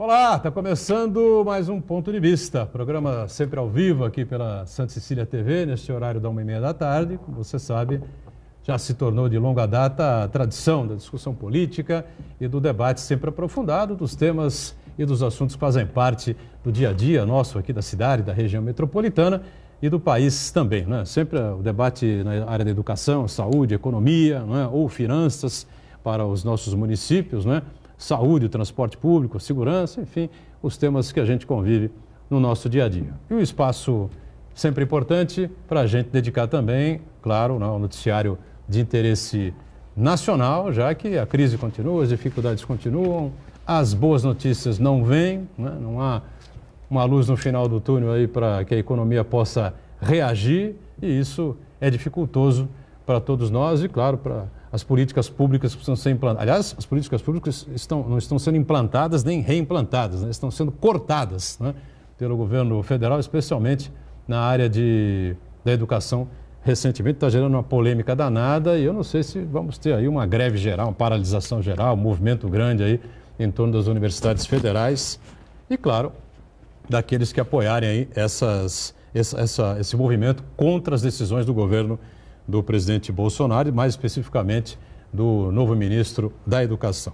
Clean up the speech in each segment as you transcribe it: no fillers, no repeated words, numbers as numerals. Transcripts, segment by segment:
Olá, está começando mais um Ponto de Vista, programa sempre ao vivo aqui pela Santa Cecília TV, neste horário da 1h30 da tarde. Como você sabe, já se tornou de longa data a tradição da discussão política e do debate sempre aprofundado dos temas e dos assuntos que fazem parte do dia a dia nosso aqui da cidade, da região metropolitana e do país também, né? Sempre o debate na área da educação, saúde, economia, né? Ou finanças para os nossos municípios, né? Saúde, transporte público, segurança, enfim, os temas que a gente convive no nosso dia a dia. E um espaço sempre importante para a gente dedicar também, claro, ao noticiário de interesse nacional, já que a crise continua, as dificuldades continuam, as boas notícias não vêm, né? Não há uma luz no final do túnel aí para que a economia possa reagir e isso é dificultoso para todos nós e, claro, para as políticas públicas que precisam ser implantadas. Aliás, as políticas públicas não estão sendo implantadas nem reimplantadas, né? Estão sendo cortadas, né? Pelo governo federal, especialmente na área da educação. Recentemente está gerando uma polêmica danada e eu não sei se vamos ter aí uma greve geral, uma paralisação geral, um movimento grande aí em torno das universidades federais e, claro, daqueles que apoiarem aí esse movimento contra as decisões do governo do presidente Bolsonaro e, mais especificamente, do novo ministro da Educação.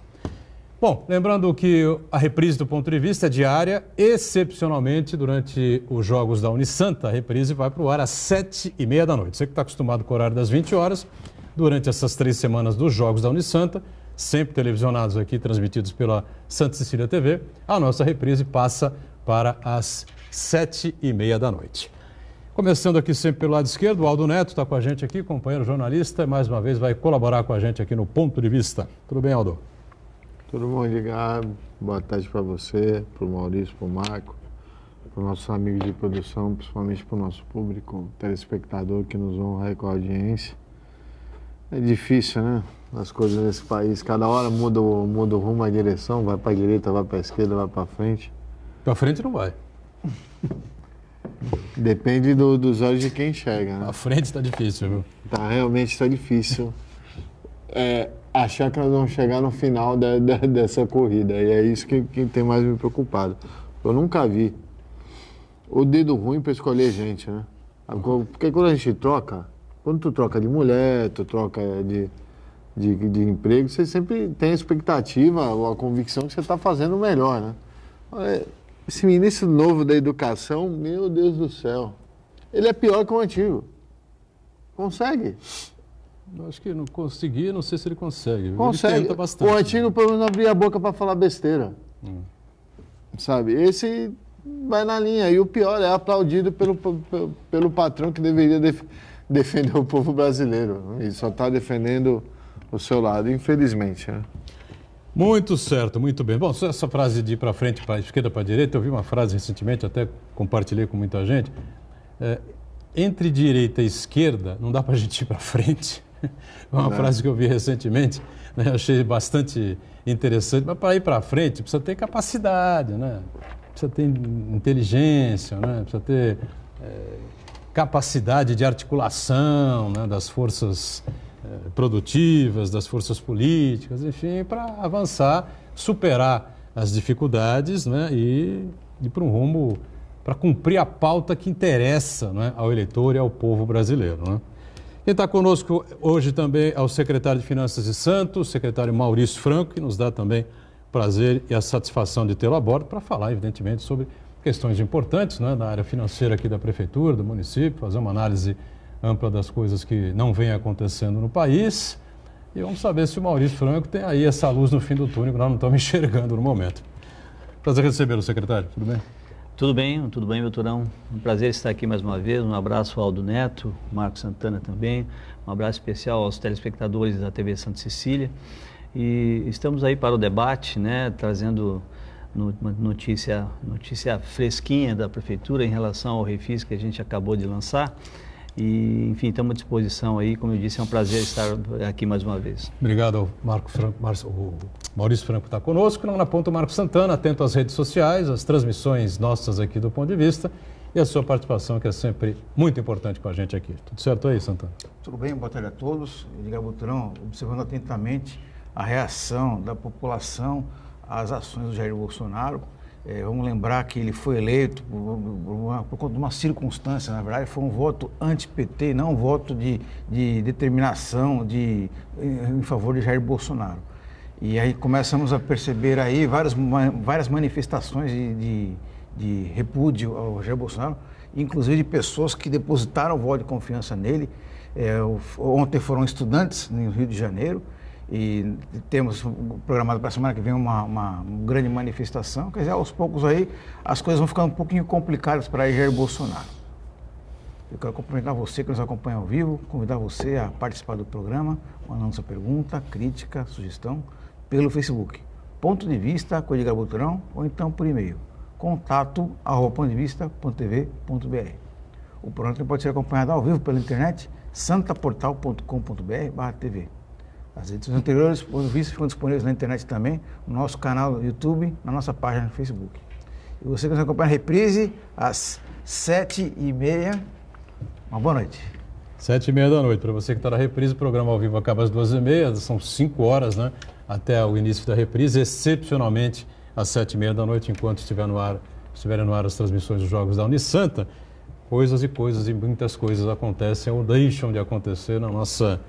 Bom, lembrando que a reprise do Ponto de Vista é diária, excepcionalmente durante os Jogos da Unisanta, a reprise vai para o ar às 7h30 da noite. Você que está acostumado com o horário das 20 horas, durante essas 3 semanas dos Jogos da Unisanta, sempre televisionados aqui, transmitidos pela Santa Cecília TV, a nossa reprise passa para as 7h30 da noite. Começando aqui sempre pelo lado esquerdo, o Aldo Neto está com a gente aqui, companheiro jornalista, e mais uma vez vai colaborar com a gente aqui no Ponto de Vista. Tudo bem, Aldo? Tudo bom, Edgar? Boa tarde para você, para o Maurício, para o Marco, para os nossos amigos de produção, principalmente para o nosso público telespectador que nos honra aí com a audiência. É difícil, né? As coisas nesse país, cada hora muda o rumo, a direção, vai para a direita, vai para a esquerda, vai para frente. Para frente não vai. Depende dos olhos de quem enxerga, né? A frente está difícil, viu? Realmente está difícil achar que nós vamos chegar no final dessa corrida. E é isso que tem mais me preocupado. Eu nunca vi o dedo ruim para escolher gente, né? Porque quando a gente troca, quando tu troca de mulher, tu troca de emprego, você sempre tem a expectativa ou a convicção que você está fazendo o melhor, né? Esse ministro novo da educação, meu Deus do céu, ele é pior que o antigo. Consegue? Eu acho que não consegui, não sei se ele consegue. Consegue. Ele tenta bastante. O antigo pelo menos não abria a boca para falar besteira. Sabe? Esse vai na linha. E o pior é aplaudido pelo patrão que deveria defender o povo brasileiro. Ele só está defendendo o seu lado, infelizmente, né? Muito certo, muito bem. Bom, essa frase de ir para frente, para a esquerda, para a direita, eu vi uma frase recentemente, até compartilhei com muita gente. Entre direita e esquerda, não dá para a gente ir para frente. É uma frase que eu vi recentemente, né? Achei bastante interessante. Mas para ir para frente, precisa ter capacidade, né? Precisa ter inteligência, né? Precisa ter capacidade de articulação, né? Das forças produtivas, das forças políticas, enfim, para avançar, superar as dificuldades, né, e ir para um rumo, para cumprir a pauta que interessa, né, ao eleitor e ao povo brasileiro, né. Quem está conosco hoje também é o secretário de Finanças de Santos, o secretário Maurício Franco, que nos dá também o prazer e a satisfação de tê-lo a bordo para falar, evidentemente, sobre questões importantes, né, da área financeira aqui da Prefeitura, do município, fazer uma análise ampla das coisas que não vem acontecendo no país. E vamos saber se o Maurício Franco tem aí essa luz no fim do túnel que nós não estamos enxergando no momento. Prazer recebê-lo, secretário. Tudo bem? Tudo bem, doutorão. Um prazer estar aqui mais uma vez. Um abraço ao Aldo Neto, Marco Santana também. Um abraço especial aos telespectadores da TV Santa Cecília. E estamos aí para o debate, né, trazendo uma notícia fresquinha da Prefeitura em relação ao refis que a gente acabou de lançar. E, enfim, estamos à disposição aí. Como eu disse, é um prazer estar aqui mais uma vez. Obrigado ao Maurício Franco está conosco. Não na ponta, o Marco Santana, atento às redes sociais, às transmissões nossas aqui do Ponto de Vista e a sua participação, que é sempre muito importante com a gente aqui. Tudo certo aí, Santana? Tudo bem, boa tarde a todos. Edgar Butrão, observando atentamente a reação da população as ações do Jair Bolsonaro. Vamos lembrar que ele foi eleito por conta de uma circunstância, na verdade, foi um voto anti-PT, não um voto de determinação em favor de Jair Bolsonaro. E aí começamos a perceber aí várias manifestações de repúdio ao Jair Bolsonaro, inclusive de pessoas que depositaram o voto de confiança nele. Ontem foram estudantes no Rio de Janeiro, e temos programado para a semana que vem uma grande manifestação. Quer dizer, aos poucos aí as coisas vão ficando um pouquinho complicadas para Jair Bolsonaro. Eu quero cumprimentar você que nos acompanha ao vivo, convidar você a participar do programa, mandando sua pergunta, crítica, sugestão, pelo Facebook. Ponto de Vista com Edgar Boturão, ou então por e-mail, contato@pontodevista.tv.br. O programa também pode ser acompanhado ao vivo pela internet, santaportal.com.br/tv. As edições anteriores, por visto, ficam disponíveis na internet também, no nosso canal no YouTube, na nossa página no Facebook. E você que nos acompanha a reprise, às 7h30. Uma boa noite. 7h30 da noite. Para você que está na reprise, o programa ao vivo acaba às 2h30, são 5 horas, né? Até o início da reprise, excepcionalmente às 7h30 da noite, enquanto estiverem no ar as transmissões dos Jogos da Unisanta. Coisas e muitas coisas acontecem ou deixam de acontecer na nossa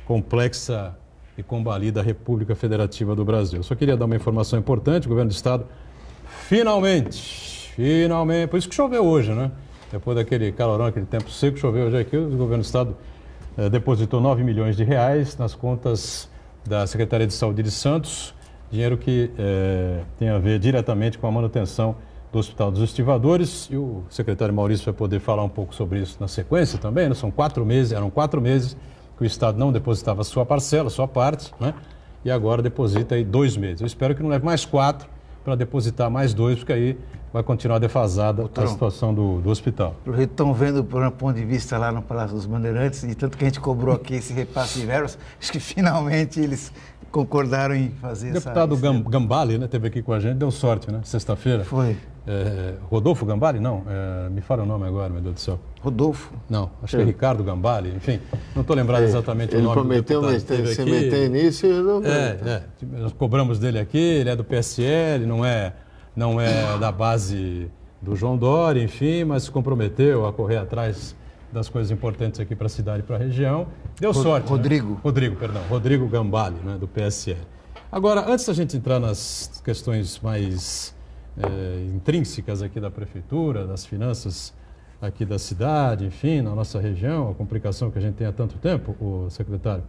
complexa e combalida República Federativa do Brasil. Eu só queria dar uma informação importante: o governo do estado finalmente, por isso que choveu hoje, né? Depois daquele calorão, aquele tempo seco, choveu hoje aqui, o governo do estado depositou R$9 milhões nas contas da Secretaria de Saúde de Santos, dinheiro que tem a ver diretamente com a manutenção do Hospital dos Estivadores, e o secretário Maurício vai poder falar um pouco sobre isso na sequência também, né? Eram 4 meses que o Estado não depositava a sua parcela, a sua parte, né? E agora deposita aí 2 meses. Eu espero que não leve mais 4 para depositar mais 2, porque aí vai continuar defasada a situação do hospital. Pelo jeito estão vendo por um ponto de vista lá no Palácio dos Bandeirantes, de tanto que a gente cobrou aqui esse repasse de verbas, acho que finalmente eles concordaram em fazer essa... O deputado Gambale, né, esteve aqui com a gente, deu sorte, né? Sexta-feira. Foi. Rodolfo Gambale? Não, me fala o nome agora, meu Deus do céu. Rodolfo? Não, acho que é Ricardo Gambale, enfim, não estou lembrado exatamente o nome do deputado. Ele prometeu, mas se meter nisso, eu não... Nós cobramos dele aqui, ele é do PSL, não é da base do João Dória, enfim, mas se comprometeu a correr atrás das coisas importantes aqui para a cidade e para a região. Deu sorte. Rodrigo. Né? Rodrigo Gambale, né, do PSL. Agora, antes da gente entrar nas questões mais intrínsecas aqui da prefeitura, das finanças aqui da cidade, enfim, na nossa região, a complicação que a gente tem há tanto tempo, o secretário,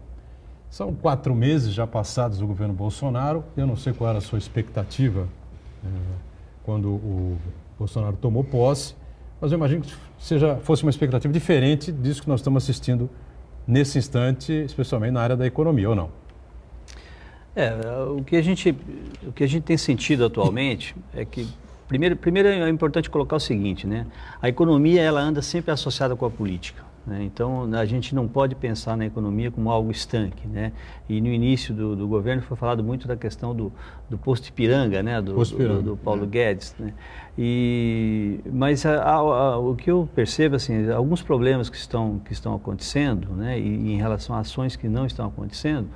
são 4 meses já passados do governo Bolsonaro. Eu não sei qual era a sua expectativa quando o Bolsonaro tomou posse, mas eu imagino que fosse uma expectativa diferente disso que nós estamos assistindo nesse instante, especialmente na área da economia, ou não? O que a gente tem sentido atualmente é que, primeiro é importante colocar o seguinte, né? A economia, ela anda sempre associada com a política, né? Então, a gente não pode pensar na economia como algo estanque, né? E no início do governo foi falado muito da questão do posto Ipiranga, né? Do Paulo Guedes, né? Mas o que eu percebo, assim, alguns problemas que estão acontecendo, né? E em relação a ações que não estão acontecendo,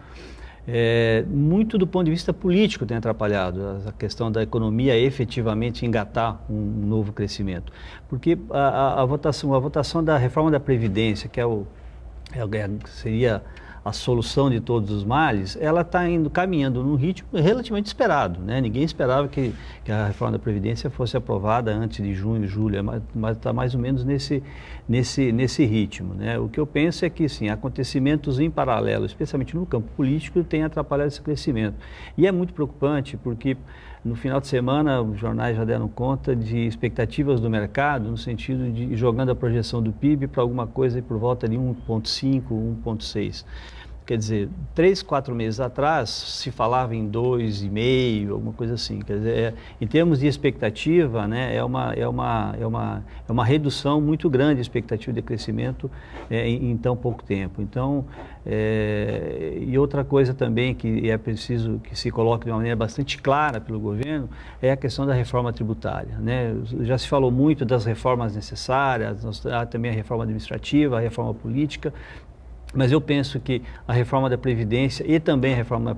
muito do ponto de vista político tem atrapalhado a questão da economia efetivamente engatar um novo crescimento. Porque a votação da reforma da Previdência, que seria a solução de todos os males, ela está caminhando num ritmo relativamente esperado, né? Ninguém esperava que a reforma da Previdência fosse aprovada antes de junho, julho, mas está mais ou menos nesse ritmo, né? O que eu penso é que, sim, acontecimentos em paralelo, especialmente no campo político, têm atrapalhado esse crescimento. E é muito preocupante porque no final de semana os jornais já deram conta de expectativas do mercado, no sentido de jogando a projeção do PIB para alguma coisa por volta de 1,5, 1,6. Quer dizer, 3, 4 meses atrás se falava em 2,5, alguma coisa assim. Quer dizer, em termos de expectativa, né, é uma redução muito grande a expectativa de crescimento em tão pouco tempo. Então, e outra coisa também que é preciso que se coloque de uma maneira bastante clara pelo governo é a questão da reforma tributária, né? Já se falou muito das reformas necessárias, há também a reforma administrativa, a reforma política. Mas eu penso que a reforma da Previdência e também a reforma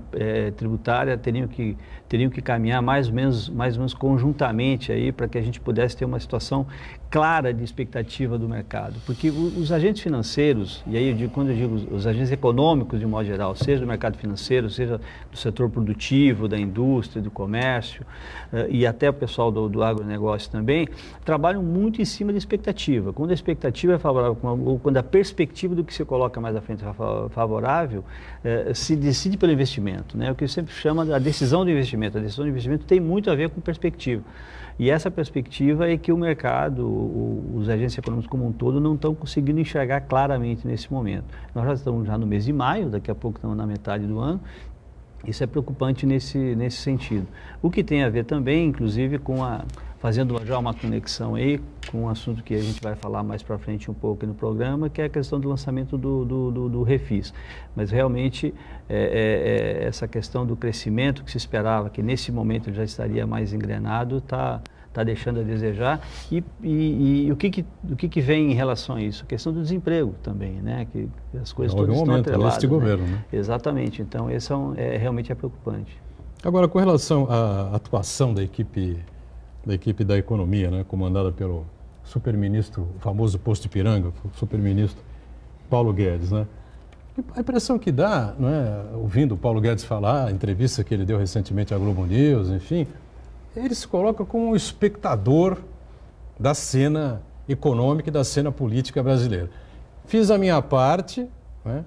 tributária teriam que caminhar mais ou menos conjuntamente aí para que a gente pudesse ter uma situação clara de expectativa do mercado. Porque os agentes financeiros, e aí quando eu digo os agentes econômicos de um modo geral, seja do mercado financeiro, seja do setor produtivo, da indústria, do comércio e até o pessoal do agronegócio também, trabalham muito em cima de expectativa. Quando a expectativa é favorável, ou quando a perspectiva do que se coloca mais à frente é favorável, se decide pelo investimento, né? O que eu sempre chamo da decisão do investimento. A decisão do investimento tem muito a ver com perspectiva. E essa perspectiva é que o mercado, os agentes econômicos como um todo, não estão conseguindo enxergar claramente nesse momento. Nós já estamos no mês de maio, daqui a pouco estamos na metade do ano. Isso é preocupante nesse sentido. O que tem a ver também, inclusive, fazendo já uma conexão aí com um assunto que a gente vai falar mais para frente um pouco no programa, que é a questão do lançamento do Refis. Mas realmente essa questão do crescimento que se esperava, que nesse momento ele já estaria mais engrenado, está deixando a desejar. E o que vem em relação a isso? A questão do desemprego também, né? Que as coisas todas estão atreladas. Neste governo, né? Exatamente. Então, esse realmente é preocupante. Agora, com relação à atuação da equipe da economia, né, comandada pelo superministro, o famoso posto de Ipiranga, o superministro Paulo Guedes, né? A impressão que dá, não é, ouvindo o Paulo Guedes falar, a entrevista que ele deu recentemente à Globo News, enfim, ele se coloca como um espectador da cena econômica e da cena política brasileira. Fiz a minha parte, né?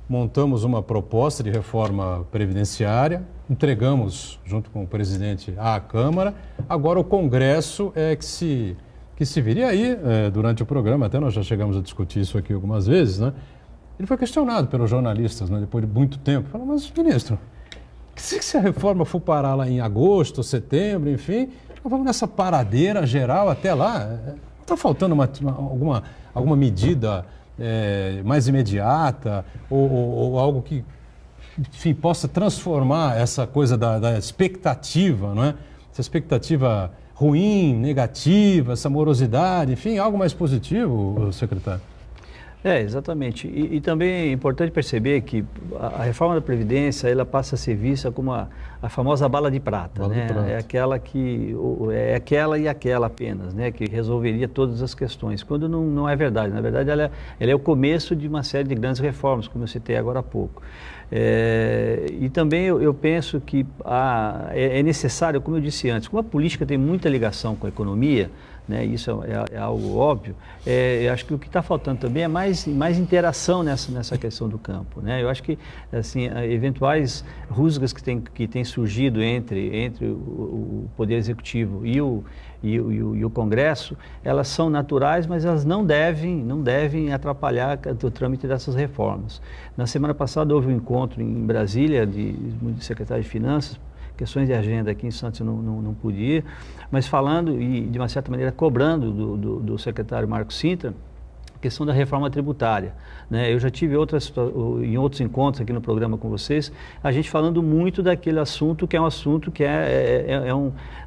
Montamos uma proposta de reforma previdenciária, entregamos, junto com o presidente, à Câmara. Agora o Congresso é que se vira. E aí, durante o programa, até nós já chegamos a discutir isso aqui algumas vezes, né? Ele foi questionado pelos jornalistas, né, depois de muito tempo. Falou, mas, ministro, se a reforma for parar lá em agosto, setembro, enfim, nós vamos nessa paradeira geral até lá. Está faltando alguma medida mais imediata ou algo que, enfim, possa transformar essa coisa da expectativa, não é? Essa expectativa ruim, negativa, essa morosidade, enfim, algo mais positivo, secretário? Exatamente. E também é importante perceber que a reforma da Previdência, ela passa a ser vista como a famosa bala de prata, né? É aquela e aquela apenas, né? Que resolveria todas as questões, quando não é verdade. Na verdade, ela é o começo de uma série de grandes reformas, como eu citei agora há pouco. E também eu penso que é necessário, como eu disse antes, como a política tem muita ligação com a economia, né, isso é algo óbvio, eu acho que o que está faltando também é mais interação nessa questão do campo, né? Eu acho que assim, eventuais rusgas que têm surgido entre o Poder Executivo e o Congresso, elas são naturais, mas elas não devem atrapalhar o trâmite dessas reformas. Na semana passada houve um encontro em Brasília de secretário de Finanças, questões de agenda aqui em Santos eu não pude ir, mas falando e de uma certa maneira cobrando do secretário Marcos Sintra a questão da reforma tributária, né? Eu já tive em outros encontros aqui no programa com vocês, a gente falando muito daquele assunto que é um assunto que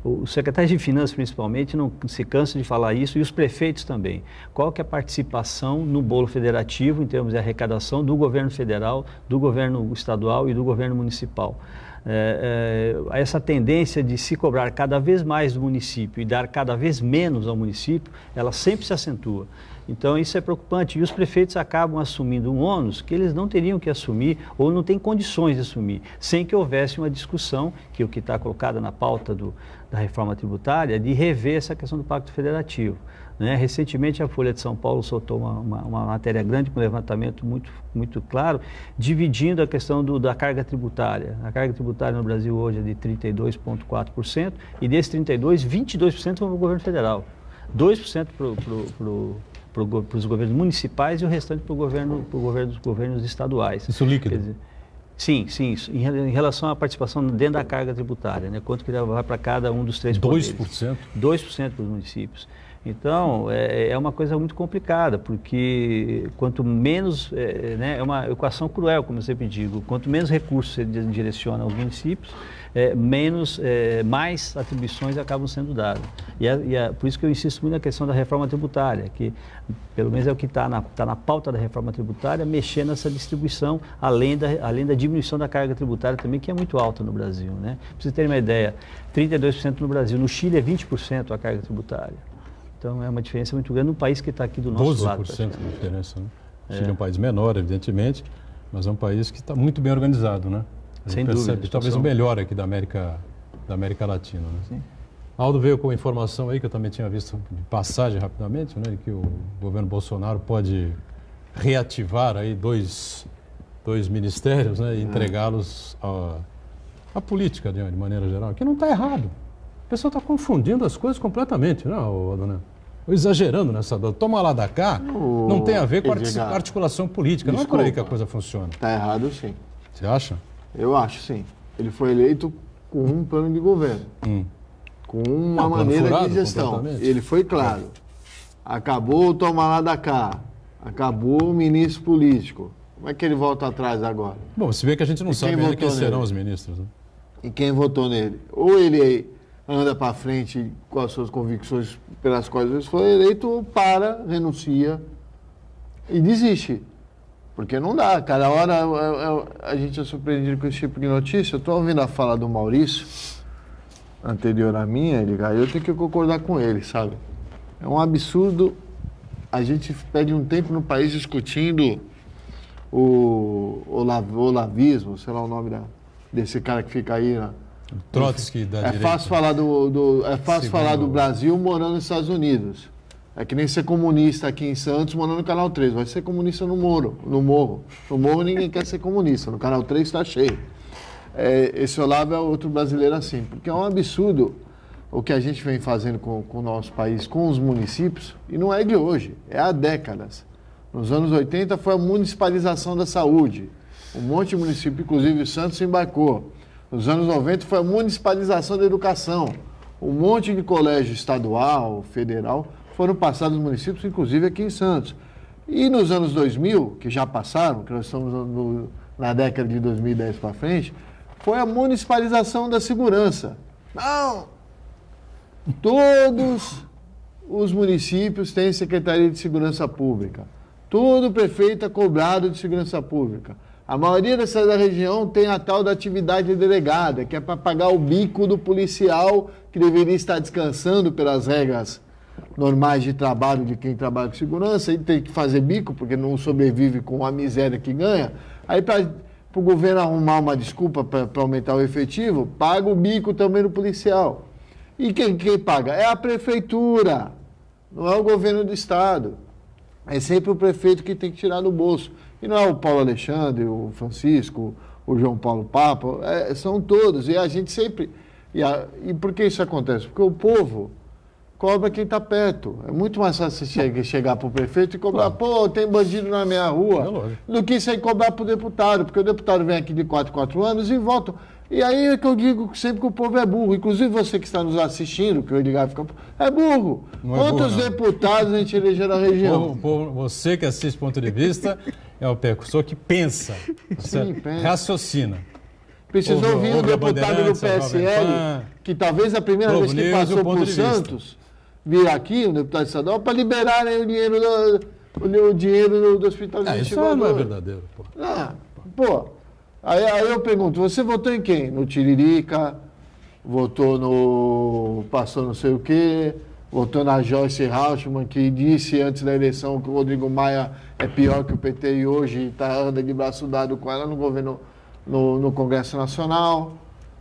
o secretário de Finanças principalmente não se cansa de falar isso, e os prefeitos também. Qual que é a participação no bolo federativo em termos de arrecadação do governo federal, do governo estadual e do governo municipal? Essa tendência de se cobrar cada vez mais do município e dar cada vez menos ao município, ela sempre se acentua. Então isso é preocupante, e os prefeitos acabam assumindo um ônus que eles não teriam que assumir ou não têm condições de assumir, sem que houvesse uma discussão, que é o que está colocada na pauta da reforma tributária, de rever essa questão do Pacto Federativo, né? Recentemente a Folha de São Paulo soltou uma matéria grande, com um levantamento muito claro, dividindo a questão da carga tributária. A carga tributária no Brasil hoje é de 32,4%, e desses 32%, 22% vão para o governo federal, 2% para os governos municipais e o restante para os governos estaduais. Isso líquido? Quer dizer, sim, isso. Em relação à participação dentro da carga tributária, né? Quanto que vai para cada um dos três poderes. 2%? 2% para os municípios. Então, é uma coisa muito complicada, porque quanto menos, né, é uma equação cruel, como eu sempre digo, quanto menos recursos você direciona aos municípios, mais atribuições acabam sendo dadas. Por isso que eu insisto muito na questão da reforma tributária, que pelo menos é o que está na pauta da reforma tributária, mexer nessa distribuição, além da diminuição da carga tributária também, que é muito alta no Brasil, né? Para vocês terem uma ideia, 32% no Brasil, no Chile é 20% a carga tributária. Então é uma diferença muito grande no país que está aqui do nosso lado. 12% de diferença, né? O Chile é um país menor, evidentemente, mas é um país que está muito bem organizado, né? A gente percebe talvez o melhor aqui da América Latina, né? Sim. Aldo veio com informação aí, que eu também tinha visto de passagem rapidamente, né? Que o governo Bolsonaro pode reativar aí dois ministérios, né? E entregá-los à política, de maneira geral, que não está errado. O pessoal está confundindo as coisas completamente, né, Aldo Neto? Exagerando nessa dor. Toma lá da cá, não tem a ver com articulação política. Desculpa, não é por aí que a coisa funciona. Está errado, sim. Você acha? Eu acho, sim. Ele foi eleito com um plano de governo, com uma maneira de gestão. Ele foi claro. Acabou o toma lá da cá, acabou o ministro político. Como é que ele volta atrás agora? Bom, se bem que a gente não sabe ainda quem serão os ministros. Né? E quem votou nele? Ou ele anda para frente com as suas convicções pelas quais ele foi eleito, ou renuncia e desiste. Porque não dá. Cada hora a gente é surpreendido com esse tipo de notícia. Eu estou ouvindo a fala do Maurício, anterior à minha, eu tenho que concordar com ele, sabe? É um absurdo. A gente perde um tempo no país discutindo o olavismo, sei lá o nome desse cara que fica aí. Trotsky da direita. É fácil falar do Brasil morando nos Estados Unidos. É que nem ser comunista aqui em Santos morando no Canal 3. Vai ser comunista no Morro. No Morro ninguém quer ser comunista. No Canal 3 está cheio. Esse Olavo é outro brasileiro assim. Porque é um absurdo o que a gente vem fazendo com o nosso país, com os municípios. E não é de hoje, é há décadas. Nos anos 80 foi a municipalização da saúde. Um monte de município, inclusive o Santos, se embarcou. Nos anos 90 foi a municipalização da educação. Um monte de colégio estadual, federal, foram passados nos municípios, inclusive aqui em Santos. E nos anos 2000, que já passaram, que nós estamos na década de 2010 para frente, foi a municipalização da segurança. Não! Todos os municípios têm Secretaria de Segurança Pública. Todo prefeito é cobrado de segurança pública. A maioria das cidades da região tem a tal da atividade delegada, que é para pagar o bico do policial que deveria estar descansando pelas regras normais de trabalho de quem trabalha com segurança, e tem que fazer bico porque não sobrevive com a miséria que ganha. Aí para o governo arrumar uma desculpa para aumentar o efetivo, paga o bico também no policial. E quem paga? É a prefeitura, não é o governo do estado. É sempre o prefeito que tem que tirar do bolso. E não é o Paulo Alexandre, o Francisco, o João Paulo Papa, são todos. E a gente sempre... E por que isso acontece? Porque o povo cobra quem está perto. É muito mais fácil você chegar para o prefeito e cobrar, pô, tem bandido na minha rua, do que você cobrar para o deputado, porque o deputado vem aqui de 4 anos e volta. E aí é que eu digo sempre que o povo é burro. Inclusive você que está nos assistindo, que o Edgar fica... É burro. Quantos deputados a gente elegeu na região? Você que assiste Ponto de Vista é o pessoa que pensa. Sim, raciocina. Precisou ouvir um deputado do PSL, que talvez a primeira vez que passou por Santos, vir aqui, um deputado estadual, para liberarem o dinheiro do hospital de Isso não é verdadeiro, pô. Aí eu pergunto, você votou em quem? No Tiririca, votou no... passou não sei o quê, votou na Joyce Rauschmann, que disse antes da eleição que o Rodrigo Maia é pior que o PT e hoje anda de braço dado com ela no governo, no Congresso Nacional,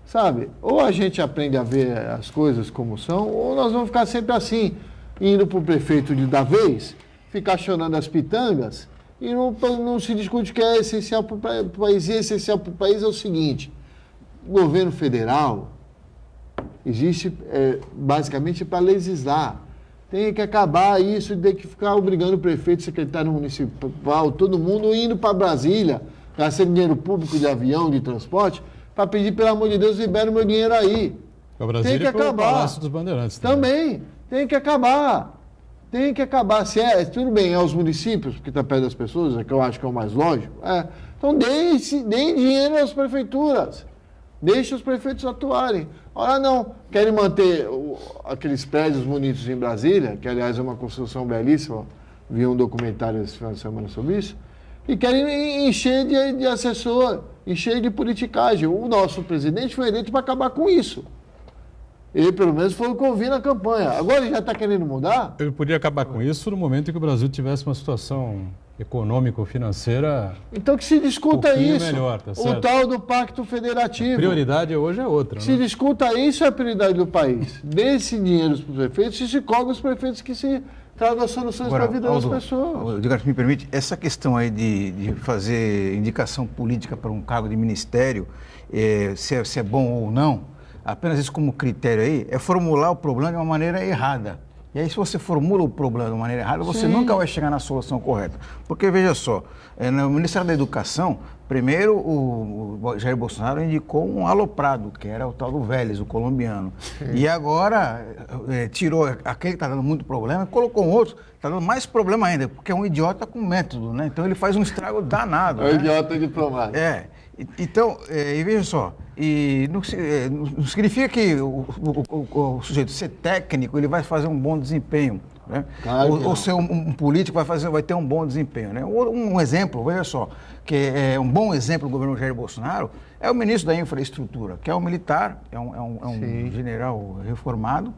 sabe? Ou a gente aprende a ver as coisas como são, ou nós vamos ficar sempre assim, indo para o prefeito da vez, ficar chorando as pitangas, e não se discute o que é essencial para o país. E essencial para o país é o seguinte: o governo federal existe basicamente para legislar. Tem que acabar isso de ter que ficar obrigando o prefeito, secretário municipal, todo mundo indo para Brasília, gastando dinheiro público de avião, de transporte, para pedir, pelo amor de Deus, libera o meu dinheiro aí. Tem que acabar. O Palácio dos Bandeirantes também tem que acabar. Tem que acabar. Tudo bem, é os municípios, porque está perto das pessoas, é que eu acho que é o mais lógico. Então deem dinheiro às prefeituras. Deixe os prefeitos atuarem. Ora não, querem manter aqueles prédios bonitos em Brasília, que aliás é uma construção belíssima, vi um documentário esse final de semana sobre isso, e querem encher de assessor, encher de politicagem. O nosso presidente foi eleito para acabar com isso. Ele, pelo menos, foi o que eu vi na campanha. Agora ele já está querendo mudar? Ele podia acabar com isso no momento em que o Brasil tivesse uma situação econômico-financeira. Então que se discuta isso. Melhor, tá certo? O tal do Pacto Federativo. A prioridade hoje é outra. Se discuta isso, é a prioridade do país. Dê esse dinheiro para os prefeitos e se cobre os prefeitos que se tragam as soluções para a vida das pessoas. Edgar, me permite, essa questão aí de fazer indicação política para um cargo de ministério, se é bom ou não, apenas isso como critério aí, é formular o problema de uma maneira errada. E aí, se você formula o problema de uma maneira errada, você nunca vai chegar na solução correta. Porque, veja só, no Ministério da Educação, primeiro o Jair Bolsonaro indicou um aloprado, que era o tal do Vélez, o colombiano. E agora tirou aquele que está dando muito problema e colocou um outro, está dando mais problema ainda, porque é um idiota com método, né? Então ele faz um estrago danado. É um idiota diplomático. Então, e veja só, não significa que o sujeito ser técnico, ele vai fazer um bom desempenho, né? Claro ou ser um político vai ter um bom desempenho, né? Um exemplo, veja só, que é um bom exemplo do governo Jair Bolsonaro, é o ministro da Infraestrutura, que é um militar, é um general reformado,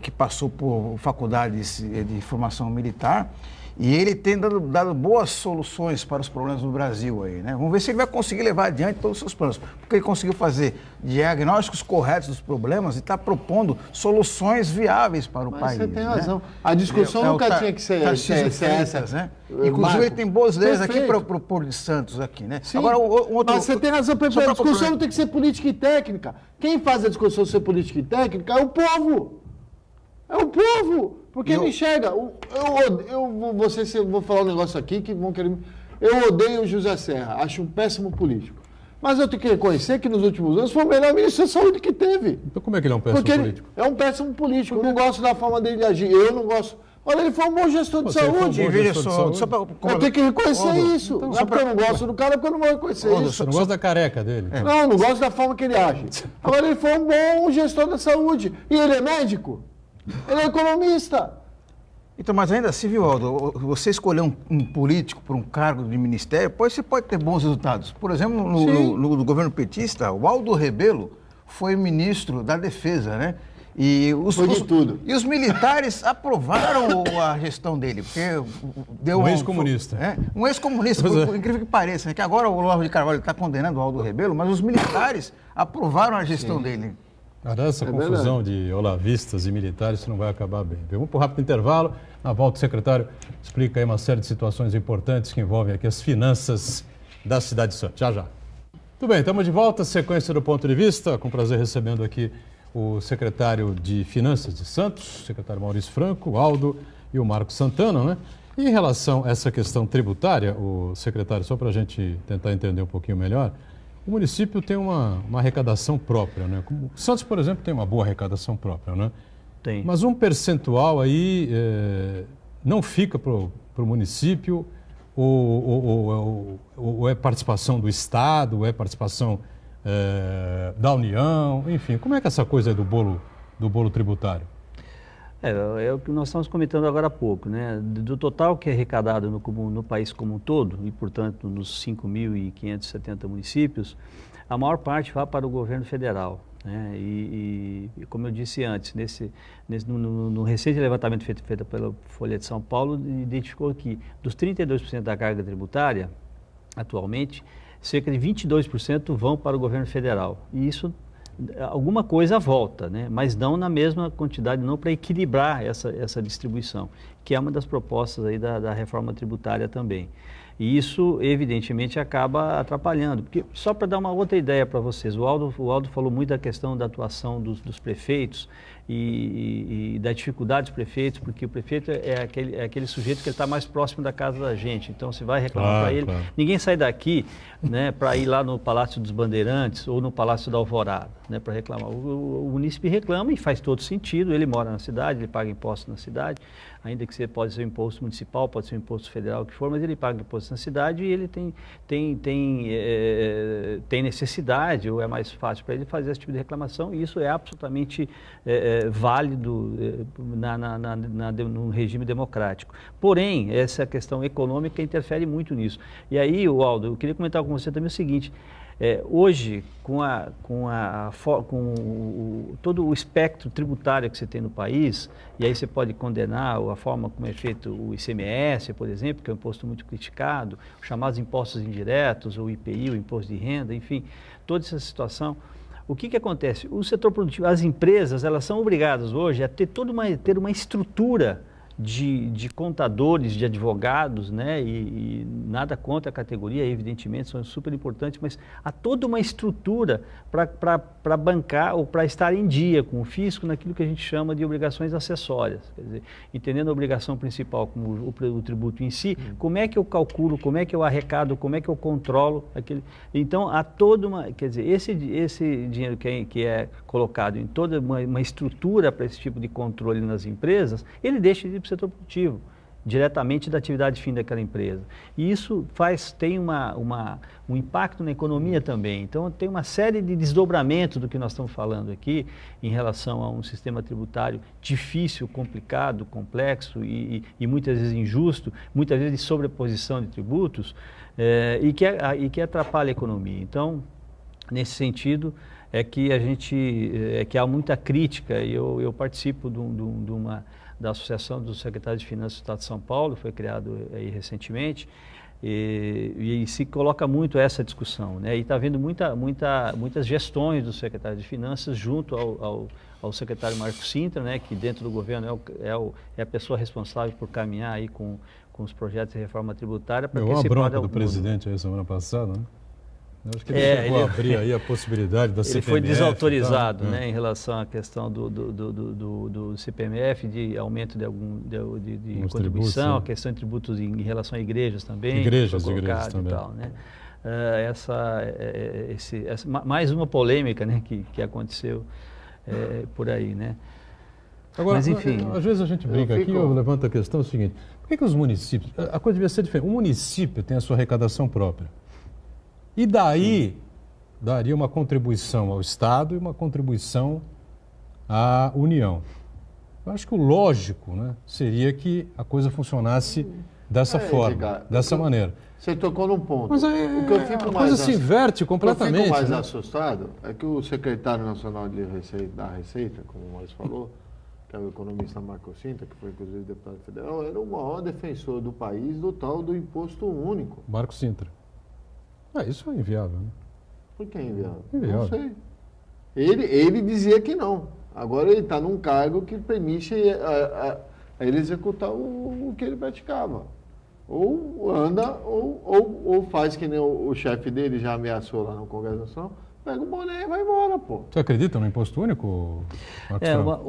que passou por faculdades de formação militar, e ele tem dado boas soluções para os problemas do Brasil aí, né? Vamos ver se ele vai conseguir levar adiante todos os seus planos. Porque ele conseguiu fazer diagnósticos corretos dos problemas e está propondo soluções viáveis para o país. Você tem né? razão. A discussão nunca tinha que ser essa, né? Inclusive, ele tem boas ideias aqui para propor de Santos aqui, né? Sim. Agora, mas você tem razão, Pepe. A discussão não tem que ser política e técnica. Quem faz a discussão ser política e técnica é o povo. É o povo. Porque ele enxerga. Vou falar um negócio aqui que vão querer. Eu odeio o José Serra, acho um péssimo político. Mas eu tenho que reconhecer que nos últimos anos foi o melhor ministro da Saúde que teve. Então como é que ele é um péssimo político? É um péssimo político. Eu não gosto da forma dele de agir. Eu não gosto. Olha, ele foi um bom gestor de saúde. Eu tenho que reconhecer isso. Então, não é porque eu não gosto do cara, porque eu não vou reconhecer isso. Você não gosta da careca dele? Não gosto da forma que ele age. Agora, ele foi um bom gestor da saúde. E ele é médico? Ele é economista. Então, mas ainda assim, viu, Aldo, você escolher um político por um cargo de ministério, você pode ter bons resultados. Por exemplo, no governo petista, o Aldo Rebelo foi ministro da Defesa, né? E os militares aprovaram a gestão dele, porque deu um ex-comunista. Um ex-comunista, por incrível que pareça, né? Que agora o Olavo de Carvalho está condenando o Aldo Rebelo, mas os militares aprovaram a gestão dele. Essa confusão de olavistas e militares não vai acabar bem. Vamos para um rápido intervalo. Na volta, o secretário explica aí uma série de situações importantes que envolvem aqui as finanças da cidade de Santos. Já. Muito bem, estamos de volta. Sequência do Ponto de Vista. Com prazer recebendo aqui o secretário de Finanças de Santos, o secretário Maurício Franco, o Aldo e o Marco Santana, né? E em relação a essa questão tributária, o secretário, só para a gente tentar entender um pouquinho melhor, o município tem uma arrecadação própria, né? O Santos, por exemplo, tem uma boa arrecadação própria, né? Tem. Mas um percentual aí não fica para o município, ou é participação do Estado, ou é participação da União, enfim. Como é que é essa coisa aí do bolo tributário? É o que nós estamos comentando agora há pouco, né? Do total que é arrecadado no país como um todo, e portanto nos 5.570 municípios, a maior parte vai para o governo federal, né? E como eu disse antes, no recente levantamento feito pela Folha de São Paulo, identificou que dos 32% da carga tributária, atualmente, cerca de 22% vão para o governo federal. E isso, alguma coisa volta, né? Mas não na mesma quantidade, não para equilibrar essa distribuição, que é uma das propostas aí da reforma tributária também. E isso, evidentemente, acaba atrapalhando. Porque, só para dar uma outra ideia para vocês, o Aldo falou muito da questão da atuação dos prefeitos e da dificuldade dos prefeitos, porque o prefeito é aquele sujeito que está mais próximo da casa da gente. Então, você vai reclamar para ele. Claro. Ninguém sai daqui, né, para ir lá no Palácio dos Bandeirantes ou no Palácio da Alvorada, né, para reclamar. O munícipe reclama e faz todo sentido. Ele mora na cidade, ele paga impostos na cidade, ainda que pode ser um imposto municipal, pode ser um imposto federal, o que for, mas ele paga imposto na cidade e ele tem necessidade, ou é mais fácil para ele fazer esse tipo de reclamação, e isso é absolutamente válido no regime democrático. Porém, essa questão econômica interfere muito nisso. E aí, Aldo, eu queria comentar com você também o seguinte: hoje, com todo o espectro tributário que você tem no país, e aí você pode condenar a forma como é feito o ICMS, por exemplo, que é um imposto muito criticado, os chamados impostos indiretos, o IPI, o imposto de renda, enfim, toda essa situação. O que acontece? O setor produtivo, as empresas, elas são obrigadas hoje a ter uma estrutura de contadores, de advogados, né, e nada contra a categoria, evidentemente, são super importantes, mas há toda uma estrutura para bancar ou para estar em dia com o fisco naquilo que a gente chama de obrigações acessórias. Quer dizer, entendendo a obrigação principal como o tributo em si, como é que eu calculo, como é que eu arrecado, como é que eu controlo aquele... Então, há toda uma... Quer dizer, esse dinheiro que é colocado em toda uma estrutura para esse tipo de controle nas empresas, ele deixa de ir para o setor produtivo, diretamente da atividade fim daquela empresa. E isso tem um impacto na economia também. Então, tem uma série de desdobramentos do que nós estamos falando aqui em relação a um sistema tributário difícil, complicado, complexo e muitas vezes injusto, muitas vezes de sobreposição de tributos, e que atrapalha a economia. Então, nesse sentido, que há muita crítica, e eu participo da Associação dos Secretários de Finanças do Estado de São Paulo, foi criado aí recentemente, e se coloca muito essa discussão, né? E está havendo muitas gestões dos secretários de Finanças junto ao secretário Marco Sintra, né, que dentro do governo é a pessoa responsável por caminhar aí com os projetos de reforma tributária. Uma bronca do presidente aí semana passada, né? Eu acho que ele chegou a abrir aí a possibilidade da CPMF. Ele foi desautorizado, né, em relação à questão do CPMF, de aumento de contribuição, a questão de tributos em relação a igrejas também. Igrejas também. E tal, né? Mais uma polêmica, né, que aconteceu por aí, né? Agora, mas, enfim, às vezes a gente brinca aqui, eu levanto a questão seguinte: por que os municípios... A coisa devia ser diferente. O município tem a sua arrecadação própria. E daí, daria uma contribuição ao Estado e uma contribuição à União. Eu acho que o lógico, né, seria que a coisa funcionasse dessa forma, Edgar, dessa maneira. Você tocou num ponto. Mas aí, a coisa se inverte completamente. O que eu fico mais assustado é que o secretário nacional da Receita, como o Márcio falou, que é o economista Marco Sintra, que foi inclusive deputado federal, era o maior defensor do país do tal do imposto único. Marco Sintra. Isso é inviável, né? Por que é inviável? Inviável. Não sei. Ele dizia que não. Agora ele está num cargo que permite a ele executar o que ele praticava. Ou anda, ou faz que nem o chefe dele já ameaçou lá no Congresso Nacional, pega o boné e vai embora, pô. Você acredita no imposto único,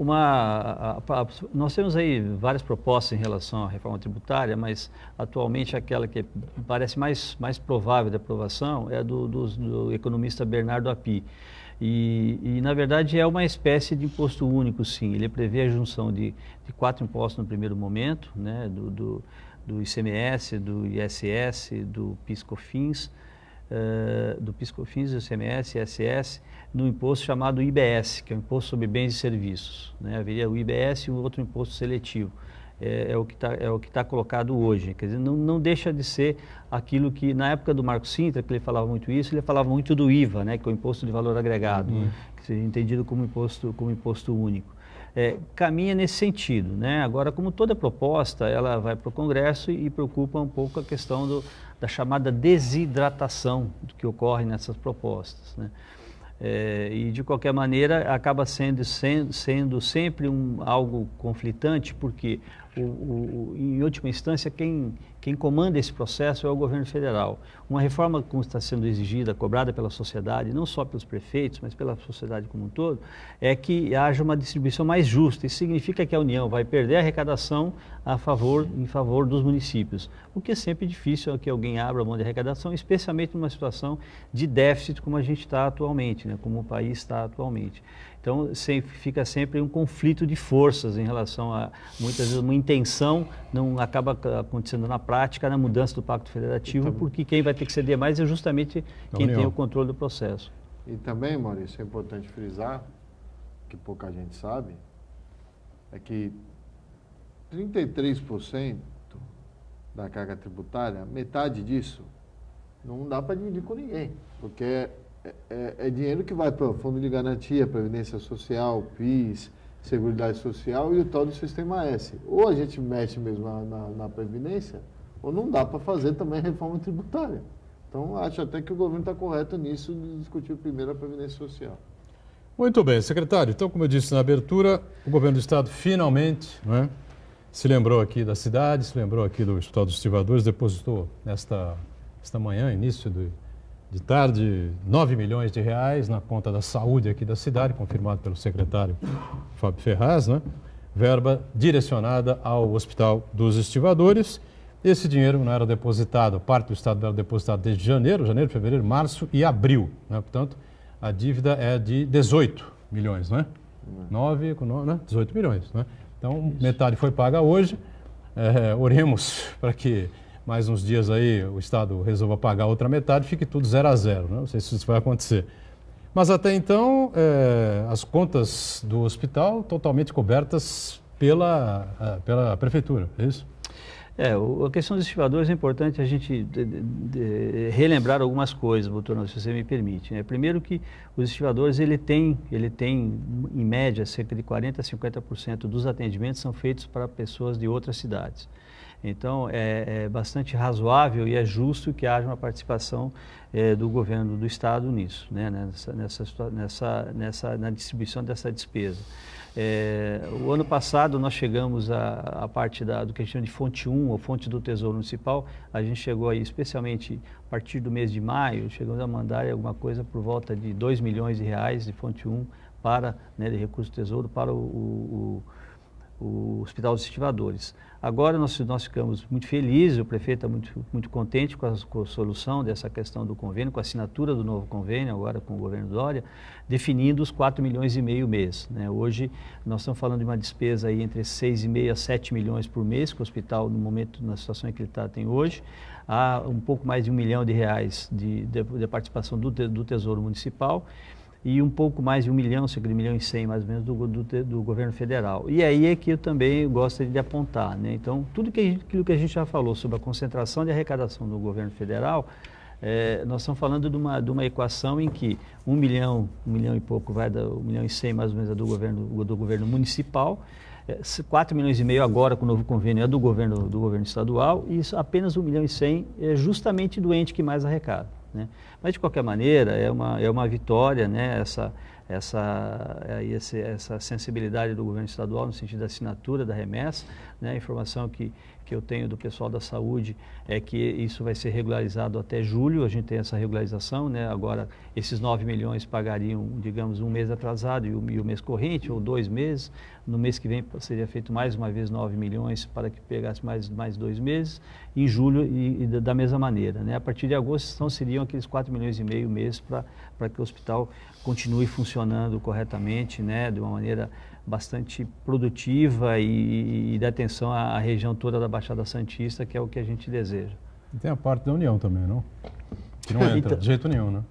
Marcos? Nós temos aí várias propostas em relação à reforma tributária, mas atualmente aquela que parece mais provável de aprovação é do economista Bernardo Api. E, na verdade, é uma espécie de imposto único, sim. Ele prevê a junção de 4 impostos no primeiro momento, né, do ICMS, do ISS, do PIS/COFINS, do ICMS, ISS, no imposto chamado IBS, que é o Imposto sobre Bens e Serviços, né? Haveria o IBS e um outro imposto seletivo. É o que está colocado hoje. Quer dizer, não deixa de ser aquilo que, na época do Marco Sintra, que ele falava muito isso, ele falava muito do IVA, né, que é o Imposto de Valor Agregado, que seria entendido como imposto único. Caminha nesse sentido, né? Agora, como toda proposta, ela vai para o Congresso e preocupa um pouco a questão da chamada desidratação do que ocorre nessas propostas, né? E, de qualquer maneira, acaba sendo sempre algo conflitante, porque em última instância, quem comanda esse processo é o governo federal. Uma reforma como está sendo exigida, cobrada pela sociedade, não só pelos prefeitos, mas pela sociedade como um todo, é que haja uma distribuição mais justa. Isso significa que a União vai perder a arrecadação em favor dos municípios, o que é sempre difícil que alguém abra mão de arrecadação, especialmente numa situação de déficit como a gente está atualmente, né, como o país está atualmente. Então, fica sempre um conflito de forças em relação a, muitas vezes, uma intenção não acaba acontecendo na prática, na mudança do Pacto Federativo, porque quem vai ter que ceder mais é justamente quem tem o controle do processo. E também, Maurício, é importante frisar, que pouca gente sabe, é que 33% da carga tributária, metade disso, não dá para dividir com ninguém, porque é dinheiro que vai para o Fundo de Garantia, Previdência Social, PIS, Seguridade Social e o tal do Sistema S. Ou a gente mexe mesmo na Previdência, ou não dá para fazer também reforma tributária. Então, acho até que o governo está correto nisso de discutir primeiro a Previdência Social. Muito bem, secretário. Então, como eu disse na abertura, o governo do Estado finalmente, né, se lembrou aqui da cidade, se lembrou aqui do Hospital dos Estivadores, depositou esta manhã, início de tarde, 9 milhões de reais na conta da saúde aqui da cidade, confirmado pelo secretário Fábio Ferraz, né? Verba direcionada ao Hospital dos Estivadores. Esse dinheiro não era depositado, parte do Estado era depositada desde janeiro, fevereiro, março e abril, né? Portanto, a dívida é de 18 milhões, né? 9 com 9, né? 18 milhões, né? Então, metade foi paga hoje. Oremos para que mais uns dias aí o Estado resolva pagar a outra metade, fique tudo 0 a 0, né? Não sei se isso vai acontecer. Mas até então, as contas do hospital totalmente cobertas pela prefeitura, é isso? A questão dos estivadores é importante a gente relembrar algumas coisas, doutor, se você me permite, né? Primeiro que os estivadores, ele tem em média cerca de 40% a 50% dos atendimentos são feitos para pessoas de outras cidades. Então, é bastante razoável e é justo que haja uma participação do governo do Estado nisso, né? Na distribuição dessa despesa. O ano passado nós chegamos à parte do que a gente chama de fonte 1, ou fonte do Tesouro Municipal. A gente chegou aí, especialmente a partir do mês de maio, chegamos a mandar alguma coisa por volta de 2 milhões de reais de fonte 1 de recurso do Tesouro para o Hospital dos Estivadores. Agora nós ficamos muito felizes, o prefeito está muito contente com a solução dessa questão do convênio, com a assinatura do novo convênio, agora com o governo Dória, definindo os 4 milhões e meio mês, né? Hoje nós estamos falando de uma despesa aí entre 6,5 a 7 milhões por mês, que o hospital, no momento, na situação em que ele tem hoje, há um pouco mais de R$1 milhão de participação do Tesouro Municipal, e um pouco mais de 1 milhão, cerca de 1 milhão e 100 mais ou menos do governo federal. E aí é que eu também gosto de apontar, né? Então, tudo aquilo que a gente já falou sobre a concentração de arrecadação do governo federal, nós estamos falando de uma equação em que 1 milhão e pouco vai dar 1 milhão e 100 mais ou menos do governo municipal, 4 milhões e meio agora com o novo convênio é do governo estadual, e isso, apenas 1 milhão e 100 é justamente do ente que mais arrecada, né? Mas, de qualquer maneira, é uma vitória, né, essa sensibilidade do governo estadual no sentido da assinatura da remessa, né? A informação que eu tenho do pessoal da saúde é que isso vai ser regularizado até julho, a gente tem essa regularização, né? Agora, esses 9 milhões pagariam, digamos, um mês atrasado e o mês corrente, ou 2 meses. No mês que vem seria feito mais uma vez 9 milhões para que pegasse mais 2 meses, em julho e da mesma maneira, né? A partir de agosto, então, seriam aqueles 4 milhões e meio mês para que o hospital continue funcionando corretamente, né? De uma maneira bastante produtiva e dá atenção à região toda da Baixada Santista, que é o que a gente deseja. E tem a parte da União também, não? Que não entra de jeito nenhum, né?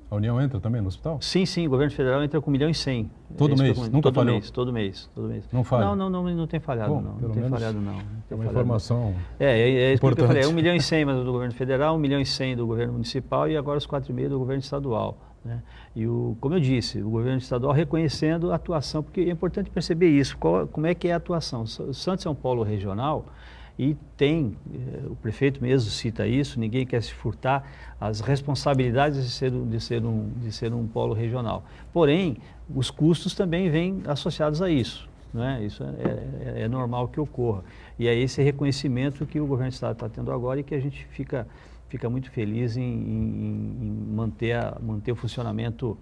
A União entra também no hospital? Sim, o governo federal entra com 1 milhão e 100. Todo mês? Nunca falhou? Todo mês. Não falha? Não tem falhado. Bom, não tem falhado, não. É uma informação isso que eu falei, 1 milhão e 100 mas do governo federal, 1 milhão e 100 do governo municipal e agora os 4,5 do governo estadual, né? E, como eu disse, o governo estadual reconhecendo a atuação, porque é importante perceber isso, como é que é a atuação. Santos é um polo regional e o prefeito mesmo cita isso, ninguém quer se furtar as responsabilidades de ser um polo regional. Porém, os custos também vêm associados a isso, não é? Isso é normal que ocorra. E é esse reconhecimento que o governo do Estado está tendo agora e que a gente fica muito feliz em manter o funcionamento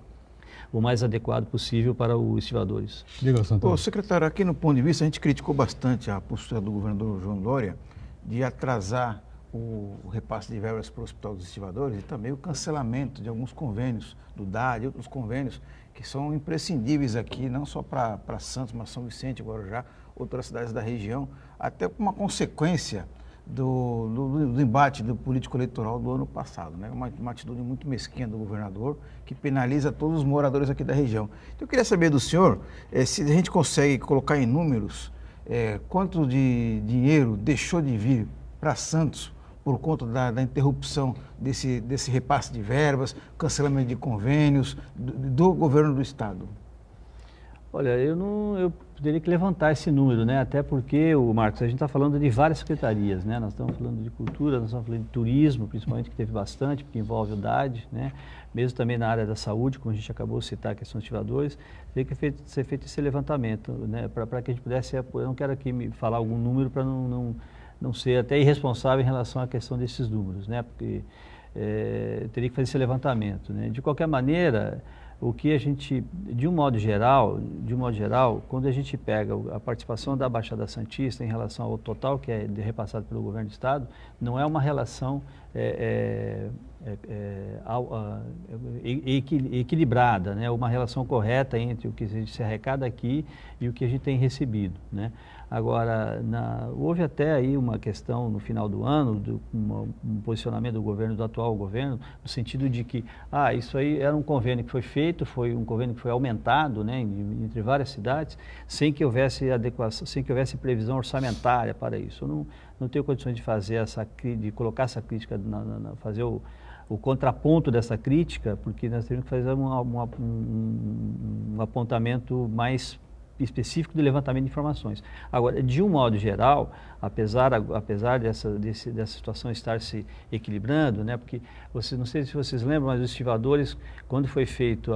o mais adequado possível para os estivadores. Diga, Santana. Ô, secretário, aqui no ponto de vista, a gente criticou bastante a postura do governador João Dória de atrasar o repasse de verbas para o Hospital dos Estivadores e também o cancelamento de alguns convênios do DAD e outros convênios que são imprescindíveis aqui, não só para Santos, mas São Vicente, Guarujá, outras cidades da região, até como uma consequência do embate do político eleitoral do ano passado, né? Uma atitude muito mesquinha do governador que penaliza todos os moradores aqui da região. Então, eu queria saber do senhor se a gente consegue colocar em números quanto de dinheiro deixou de vir para Santos por conta da interrupção desse repasse de verbas, cancelamento de convênios do governo do Estado. Olha, eu teria que levantar esse número, né? Até porque, Marcos, a gente está falando de várias secretarias, né? Nós estamos falando de cultura, nós estamos falando de turismo, principalmente, que teve bastante, porque envolve o DAD, né? Mesmo também na área da saúde, como a gente acabou de citar, a questão dos estivadores, teria que ser feito esse levantamento, né? Para que a gente pudesse, eu não quero aqui me falar algum número para não ser até irresponsável em relação à questão desses números, né? Porque teria que fazer esse levantamento, né? De qualquer maneira, o que a gente, de um modo geral, quando a gente pega a participação da Baixada Santista em relação ao total que é repassado pelo governo do Estado, não é uma relação equilibrada, né? Uma relação correta entre o que a gente se arrecada aqui e o que a gente tem recebido, né? Agora, houve até aí uma questão no final do ano, um posicionamento do atual governo, no sentido de que, isso aí era um convênio que foi feito, foi um convênio que foi aumentado, né, entre várias cidades, sem que houvesse adequação, sem que houvesse previsão orçamentária para isso. Eu não tenho condições de colocar essa crítica, fazer o contraponto dessa crítica, porque nós temos que fazer um apontamento mais específico de levantamento de informações. Agora, de um modo geral, apesar dessa situação estar se equilibrando, né, porque não sei se vocês lembram, mas os estivadores, quando foi feito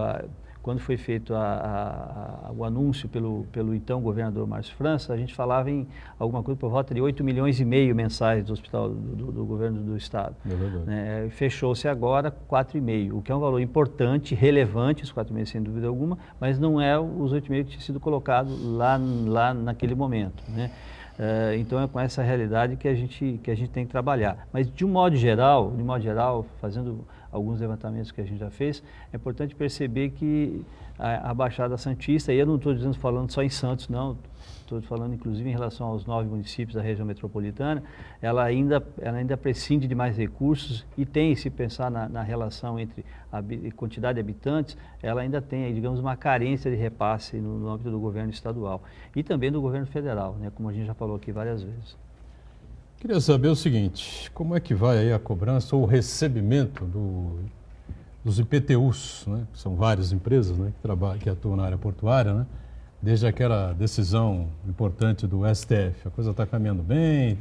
o anúncio pelo então governador Márcio França, a gente falava em alguma coisa por volta de 8,5 milhões mensais do hospital do governo do Estado. Fechou-se agora 4,5, o que é um valor importante, relevante, os 4,5 sem dúvida alguma, mas não é os 8,5 que tinha sido colocado lá naquele momento, né? Então é com essa realidade que a gente tem que trabalhar. Mas de um modo geral, fazendo alguns levantamentos que a gente já fez, é importante perceber que a Baixada Santista, e eu não estou falando só em Santos, não, estou falando inclusive em relação aos 9 municípios da região metropolitana, ela ainda prescinde de mais recursos e tem, se pensar na relação entre a quantidade de habitantes, ela ainda tem, digamos, uma carência de repasse no âmbito do governo estadual e também do governo federal, né, como a gente já falou aqui várias vezes. Queria saber o seguinte, como é que vai aí a cobrança ou o recebimento dos IPTUs, né? São várias empresas, né, que atuam na área portuária, né? Desde aquela decisão importante do STF, a coisa está caminhando bem,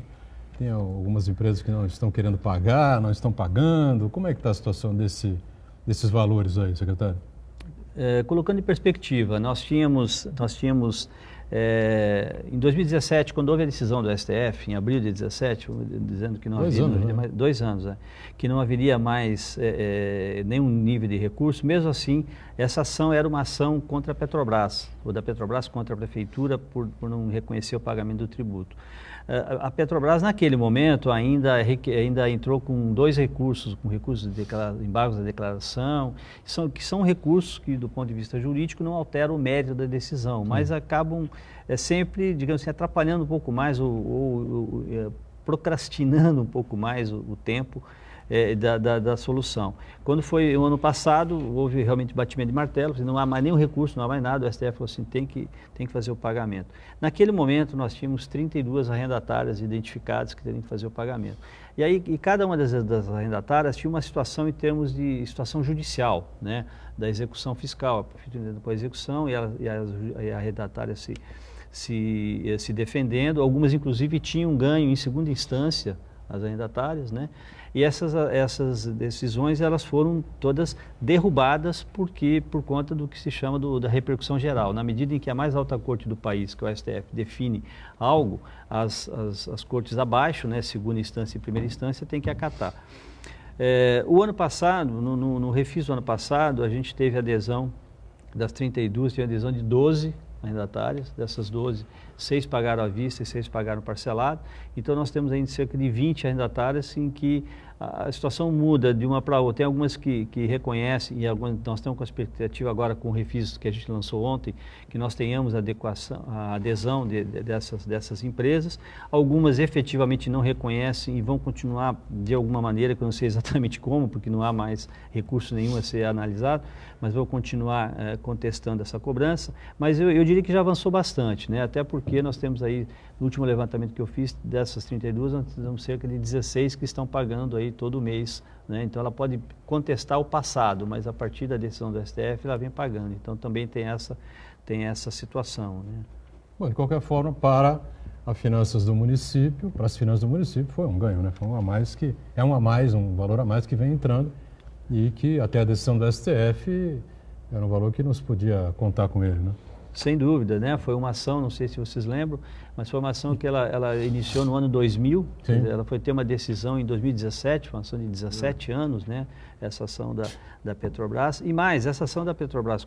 tem algumas empresas que não estão querendo pagar, não estão pagando, como é que está a situação desses valores aí, secretário? Colocando em perspectiva, nós tínhamos em 2017, quando houve a decisão do STF, em abril de 2017, dizendo que não haveria 2 anos, que não haveria mais nenhum nível de recurso, mesmo assim, essa ação era uma ação contra a Petrobras, ou da Petrobras contra a Prefeitura por não reconhecer o pagamento do tributo. A Petrobras, naquele momento, ainda entrou com 2 recursos, com recursos de embargos da declaração, que são recursos que, do ponto de vista jurídico, não alteram o mérito da decisão, mas acabam sempre, digamos assim, atrapalhando um pouco mais ou procrastinando um pouco mais o tempo da solução. Quando foi o ano passado, houve realmente batimento de martelo, não há mais nenhum recurso, não há mais nada, o STF falou assim, tem que fazer o pagamento. Naquele momento, nós tínhamos 32 arrendatárias identificadas que teriam que fazer o pagamento. E cada uma das arrendatárias tinha uma situação em termos de situação judicial, né, da execução fiscal, com a execução e a arrendatária se defendendo, algumas inclusive tinham ganho em segunda instância as arrendatárias, né? E essas decisões, elas foram todas derrubadas por conta do que se chama da repercussão geral. Na medida em que a mais alta corte do país, que é o STF, define algo, as cortes abaixo, né, segunda instância e primeira instância, têm que acatar. O ano passado, no refis do ano passado, a gente teve adesão das 32, teve adesão de 12 arrendatárias. Dessas 12, 6 pagaram à vista e 6 pagaram parcelado. Então nós temos ainda cerca de 20 arrendatárias em que a situação muda de uma para outra. Tem algumas que reconhecem, e algumas, nós estamos com a expectativa agora com o refis que a gente lançou ontem, que nós tenhamos a adesão dessas empresas. Algumas efetivamente não reconhecem e vão continuar de alguma maneira, que eu não sei exatamente como, porque não há mais recurso nenhum a ser analisado, mas vão continuar contestando essa cobrança. Mas eu diria que já avançou bastante, né? Até porque nós temos aí, no último levantamento que eu fiz, dessas 32, nós temos cerca de 16 que estão pagando aí todo mês, né? Então ela pode contestar o passado, mas a partir da decisão do STF ela vem pagando. Então também tem essa situação, né? Bom, de qualquer forma, para as finanças do município, foi um ganho, né? Foi um valor a mais que vem entrando e que até a decisão do STF era um valor que não se podia contar com ele, né? Sem dúvida, né? Foi uma ação, não sei se vocês lembram, mas foi uma ação que ela iniciou no ano 2000, ela foi ter uma decisão em 2017, uma ação de 17 anos, né? Essa ação da Petrobras. E mais, essa ação da Petrobras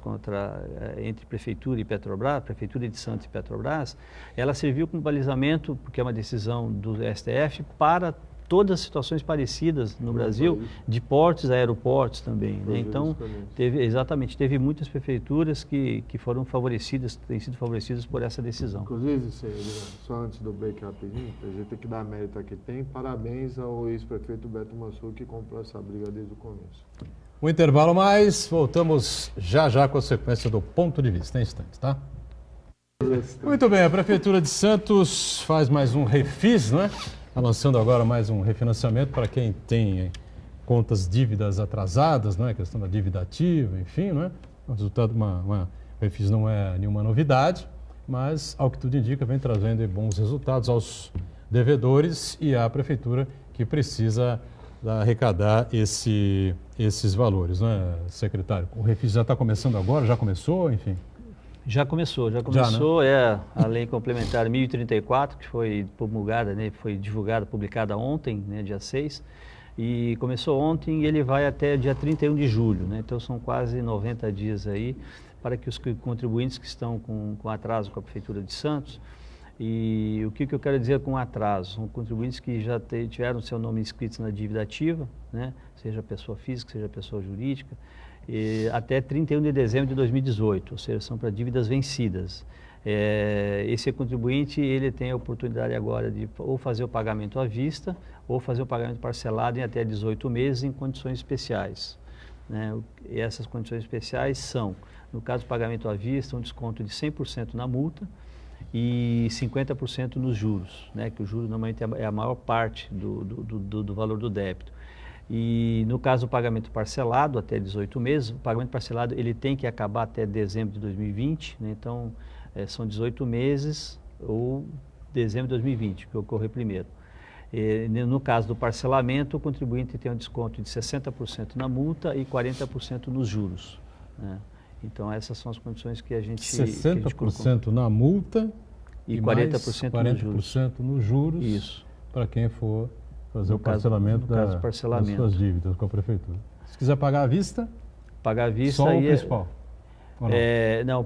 entre Prefeitura e Petrobras, Prefeitura de Santos e Petrobras, ela serviu como balizamento, porque é uma decisão do STF, para todas as situações parecidas no Brasil, de portos a aeroportos também, né? Então, teve muitas prefeituras que foram favorecidas, têm sido favorecidas por essa decisão. Inclusive, só antes do break rapidinho, a gente tem que dar mérito aqui. Parabéns ao ex-prefeito Beto Mansur, que comprou essa briga desde o começo. Um intervalo mais, voltamos já com a sequência do Ponto de Vista, em instantes, tá? Muito bem, a Prefeitura de Santos faz mais um refis, não é? Está lançando agora mais um refinanciamento para quem tem dívidas atrasadas, não é? A questão da dívida ativa, enfim, não é? O resultado, refis não é nenhuma novidade, mas, ao que tudo indica, vem trazendo bons resultados aos devedores e à Prefeitura, que precisa arrecadar esses valores, não é, secretário? O refis já está começando agora, já começou, enfim? Já começou, né? A Lei Complementar 1034, que foi promulgada, né, foi divulgada, publicada ontem, né, dia 6, e começou ontem e ele vai até dia 31 de julho, né? Então são quase 90 dias aí para que os contribuintes que estão com atraso com a Prefeitura de Santos, e o que eu quero dizer com atraso? São contribuintes que já tiveram seu nome inscritos na dívida ativa, né, seja pessoa física, seja pessoa jurídica, até 31 de dezembro de 2018, ou seja, são para dívidas vencidas. Esse contribuinte, ele tem a oportunidade agora de ou fazer o pagamento à vista ou fazer o pagamento parcelado em até 18 meses em condições especiais, né? E essas condições especiais são, no caso do pagamento à vista, um desconto de 100% na multa e 50% nos juros, né? Que o juro normalmente é a maior parte do valor do débito. E no caso do pagamento parcelado, até 18 meses, o pagamento parcelado ele tem que acabar até dezembro de 2020, né? Então são 18 meses ou dezembro de 2020, que ocorre primeiro. No caso do parcelamento, o contribuinte tem um desconto de 60% na multa e 40% nos juros, né? Então essas são as condições que a gente... 60% na multa e 40% nos juros. Isso. Para quem for fazer o parcelamento das suas dívidas com a Prefeitura. Se quiser pagar à vista, pagar à vista, só o principal? Não,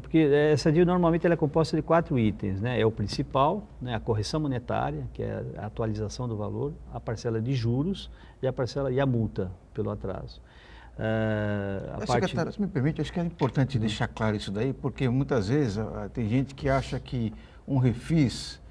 porque essa dívida normalmente ela é composta de 4 itens, né? É o principal, né? A correção monetária, que é a atualização do valor, a parcela de juros e a multa pelo atraso. Secretário, se me permite, acho que é importante deixar claro isso daí, porque muitas vezes tem gente que acha que um refis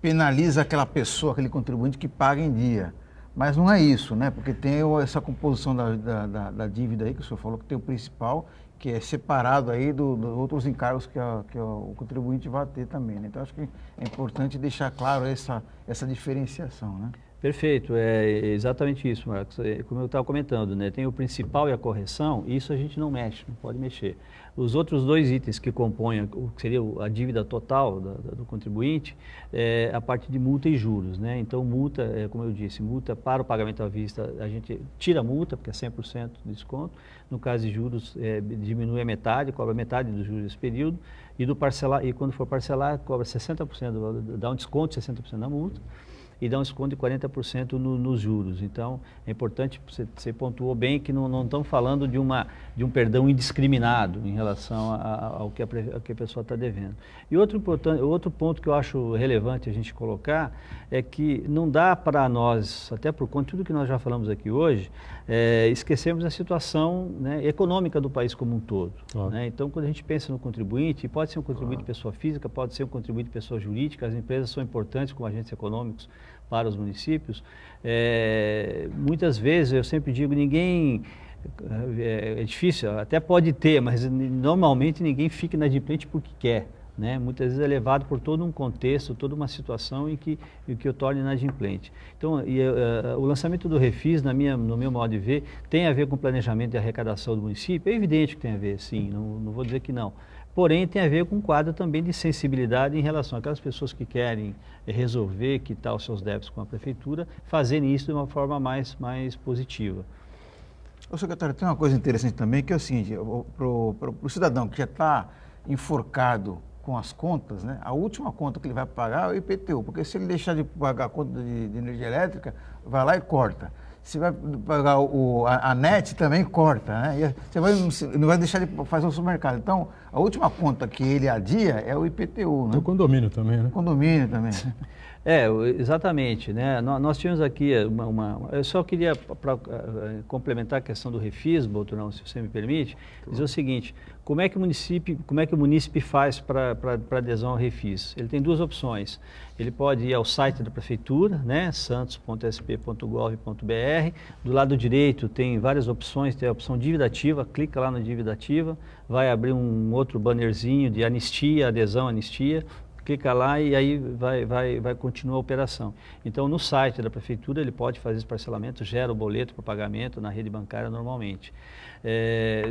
penaliza aquela pessoa, aquele contribuinte que paga em dia. Mas não é isso, né? Porque tem essa composição da dívida aí, que o senhor falou, que tem o principal, que é separado aí dos outros encargos que o contribuinte vai ter também, né? Então, acho que é importante deixar claro essa diferenciação, né? Perfeito, é exatamente isso, Marcos. Como eu estava comentando, né? Tem o principal e a correção, e isso a gente não mexe, não pode mexer. Os outros dois itens que compõem o que seria a dívida total do contribuinte é a parte de multa e juros, né? Então, multa, como eu disse, multa para o pagamento à vista, a gente tira a multa, porque é 100% de desconto. No caso de juros, diminui a metade, cobra metade dos juros desse período. E quando for parcelar, cobra 60%, dá um desconto de 60% na multa. E dá um desconto de 40% nos juros. Então, é importante, você pontuou bem que não estamos falando de um perdão indiscriminado em relação ao que a pessoa está devendo. E outro ponto que eu acho relevante a gente colocar é que não dá para nós, até por conta de tudo que nós já falamos aqui hoje, esquecermos a situação, né, econômica do país como um todo. Claro. Né? Então, quando a gente pensa no contribuinte, pode ser um contribuinte pessoa física, pode ser um contribuinte pessoa jurídica, as empresas são importantes como agentes econômicos para os municípios. Muitas vezes, eu sempre digo, ninguém, é difícil, até pode ter, mas normalmente ninguém fica inadimplente porque quer. Né? Muitas vezes é levado por todo um contexto, toda uma situação em que o torna inadimplente. Então, o lançamento do Refis, no meu modo de ver, tem a ver com o planejamento e arrecadação do município. É evidente que tem a ver, sim, não vou dizer que não. Porém, tem a ver com um quadro também de sensibilidade em relação àquelas pessoas que querem resolver, quitar os seus débitos com a prefeitura, fazerem isso de uma forma mais positiva. Ô, secretário, tem uma coisa interessante também, que é o seguinte, para o cidadão que já está enforcado com as contas, né, a última conta que ele vai pagar é o IPTU, porque se ele deixar de pagar a conta de energia elétrica, vai lá e corta. Se vai pagar a NET, também corta, né? Você não vai deixar de fazer o supermercado. Então, a última conta que ele adia é o IPTU, né? O condomínio também, né? O condomínio também. Exatamente, né? Nós tínhamos aqui eu só queria, para complementar a questão do Refis, Boturão, se você me permite, dizer o seguinte: como é que o munícipe faz para adesão ao Refis? Ele tem duas opções. Ele pode ir ao site da prefeitura, né, santos.sp.gov.br. Do lado direito tem várias opções, tem a opção dívida ativa, clica lá na dívida ativa, vai abrir um outro bannerzinho de anistia, adesão, anistia. Clica lá e aí vai continuar a operação. Então, no site da prefeitura, ele pode fazer esse parcelamento, gera o boleto para pagamento na rede bancária normalmente.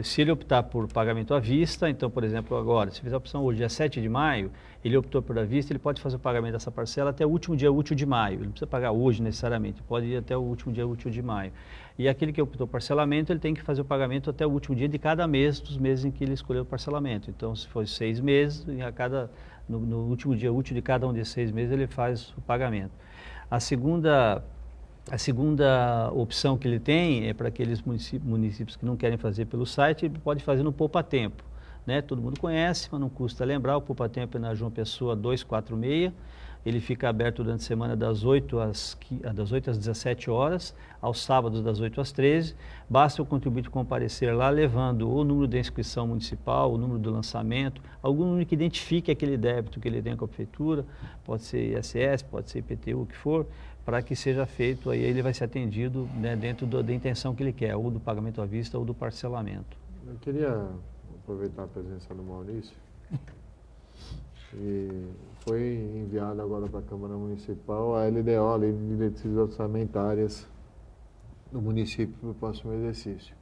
Se ele optar por pagamento à vista, então, por exemplo, agora, se fizer a opção hoje, dia 7 de maio, ele optou por à vista, ele pode fazer o pagamento dessa parcela até o último dia útil de maio. Ele não precisa pagar hoje necessariamente, pode ir até o último dia útil de maio. E aquele que optou por parcelamento, ele tem que fazer o pagamento até o último dia de cada mês, dos meses em que ele escolheu o parcelamento. Então, se for 6 meses, no último dia útil de cada um desses 6 meses, ele faz o pagamento. A segunda opção que ele tem é para aqueles municípios que não querem fazer pelo site, ele pode fazer no Poupa Tempo. Né? Todo mundo conhece, mas não custa lembrar, o Poupa Tempo é na João Pessoa 246, ele fica aberto durante a semana das 8 às 17 horas, aos sábados das 8 às 13. Basta o contribuinte comparecer lá levando o número da inscrição municipal, o número do lançamento, algum número que identifique aquele débito que ele tem com a prefeitura, pode ser ISS, pode ser IPTU, o que for, para que seja feito, aí ele vai ser atendido, né, dentro da intenção que ele quer, ou do pagamento à vista ou do parcelamento. Eu queria aproveitar a presença do Maurício. E foi enviada agora para a Câmara Municipal a LDO, a Lei de Diretrizes Orçamentárias do município para o próximo exercício.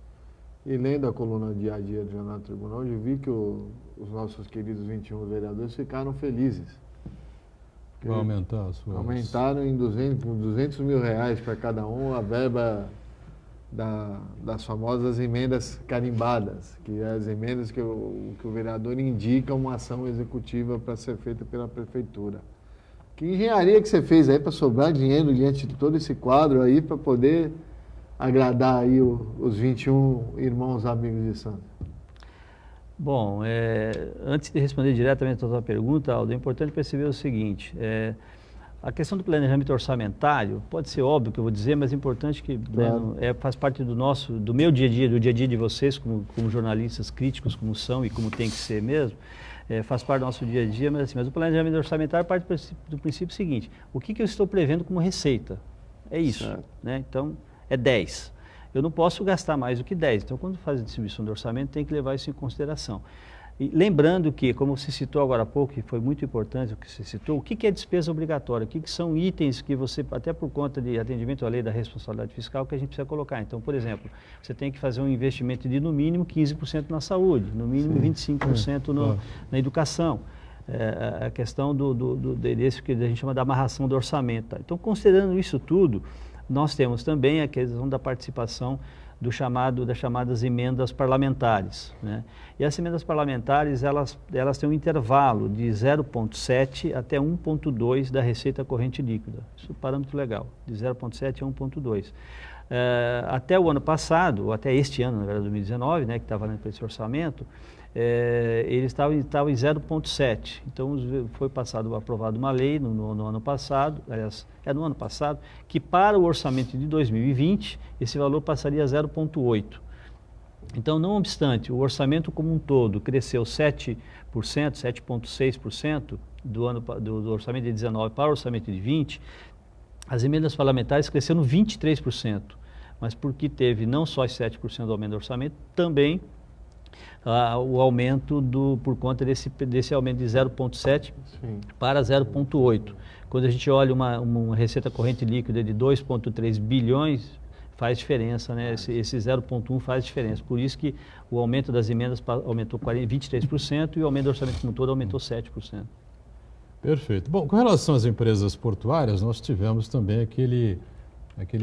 E lendo a coluna dia a dia do Jornal do Tribunal, eu vi que os nossos queridos 21 vereadores ficaram felizes. Vai aumentar as suas... Aumentaram em 200 mil reais para cada um a verba das famosas emendas carimbadas, que é as emendas que o vereador indica uma ação executiva para ser feita pela prefeitura. Que engenharia que você fez aí para sobrar dinheiro diante de todo esse quadro aí para poder agradar aí os 21 irmãos amigos de Santos? Bom, antes de responder diretamente a sua pergunta, Aldo, é importante perceber o seguinte: a questão do planejamento orçamentário, pode ser óbvio que eu vou dizer, mas é importante que, claro, faz parte do meu dia a dia, do dia a dia de vocês, como jornalistas críticos, como são e como tem que ser mesmo, faz parte do nosso dia a dia, mas o planejamento orçamentário parte do princípio seguinte: o que eu estou prevendo como receita? É isso, né? Então, é 10. Eu não posso gastar mais do que 10, então quando faz a distribuição do orçamento tem que levar isso em consideração. E lembrando que, como você citou agora há pouco, que foi muito importante o que você citou, o que é despesa obrigatória? O que são itens que você, até por conta de atendimento à lei da responsabilidade fiscal, que a gente precisa colocar? Então, por exemplo, você tem que fazer um investimento de no mínimo 15% na saúde, no mínimo 25% na educação. A questão desse que a gente chama da amarração do orçamento. Então, considerando isso tudo, nós temos também a questão da participação das chamadas emendas parlamentares, né? E as emendas parlamentares, elas têm um intervalo de 0,7 até 1,2 da receita corrente líquida. Isso é um parâmetro legal, de 0,7 a 1,2. Até o ano passado, ou até este ano, na verdade, 2019, né, que está valendo para esse orçamento, eles estavam em 0,7. Então, foi aprovada uma lei no ano passado, aliás, no ano passado, que para o orçamento de 2020, esse valor passaria a 0,8. Então, não obstante, o orçamento como um todo cresceu 7%, 7,6% do orçamento de 19 para o orçamento de 20, as emendas parlamentares cresceram 23%, mas porque teve não só os 7% do aumento do orçamento, também o aumento por conta desse aumento de 0,7 para 0,8. Quando a gente olha uma receita corrente líquida de 2,3 bilhões, faz diferença, né? Esse 0,1 faz diferença. Por isso que o aumento das emendas aumentou 23% e o aumento do orçamento como um todo aumentou 7%. Perfeito. Bom, com relação às empresas portuárias, nós tivemos também aquele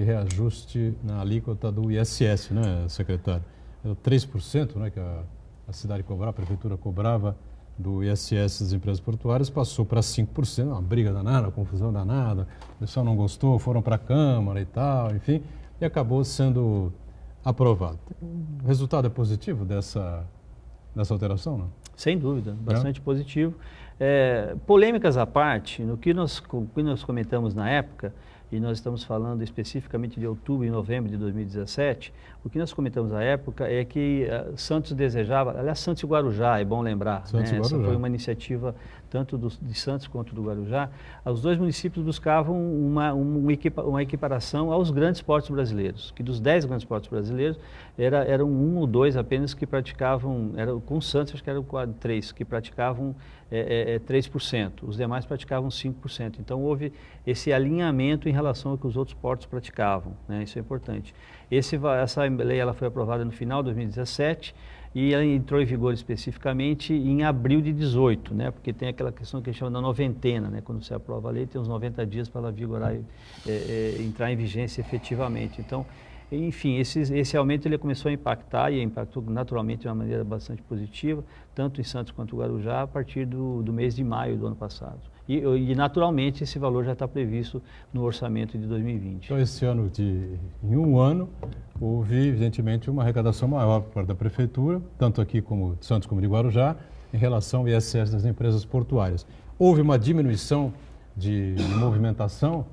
reajuste na alíquota do ISS, né, secretário? Era 3%, né, que a cidade cobrava, a prefeitura cobrava do ISS das empresas portuárias, passou para 5%, uma briga danada, uma confusão danada, o pessoal não gostou, foram para a Câmara e tal, enfim, e acabou sendo aprovado. O resultado é positivo dessa alteração, não? Sem dúvida, bastante positivo. Polêmicas à parte, no que nós comentamos na época, e nós estamos falando especificamente de outubro e novembro de 2017, o que nós comentamos à época é que Santos desejava, aliás, Santos e Guarujá, é bom lembrar, Santos né? e Guarujá. Essa foi uma iniciativa tanto de Santos quanto do Guarujá. Os dois municípios buscavam uma equiparação aos grandes portos brasileiros, que dos 10 grandes portos brasileiros, eram 1 ou 2 apenas que praticavam, com Santos acho que eram 3, que praticavam 3%, os demais praticavam 5%. Então houve esse alinhamento em relação ao que os outros portos praticavam, né? Isso é importante. Essa lei ela foi aprovada no final de 2017 e ela entrou em vigor especificamente em abril de 2018, né? Porque tem aquela questão que a gente chama da noventena, né? Quando você aprova a lei, tem uns 90 dias para ela vigorar e entrar em vigência efetivamente. Então, enfim, esse aumento ele começou a impactar e impactou naturalmente de uma maneira bastante positiva, tanto em Santos quanto em Guarujá, a partir do mês de maio do ano passado. E naturalmente esse valor já está previsto no orçamento de 2020. Então esse ano, em um ano, houve evidentemente uma arrecadação maior por parte da Prefeitura, tanto aqui como de Santos como de Guarujá, em relação ao ISS das empresas portuárias. Houve uma diminuição de movimentação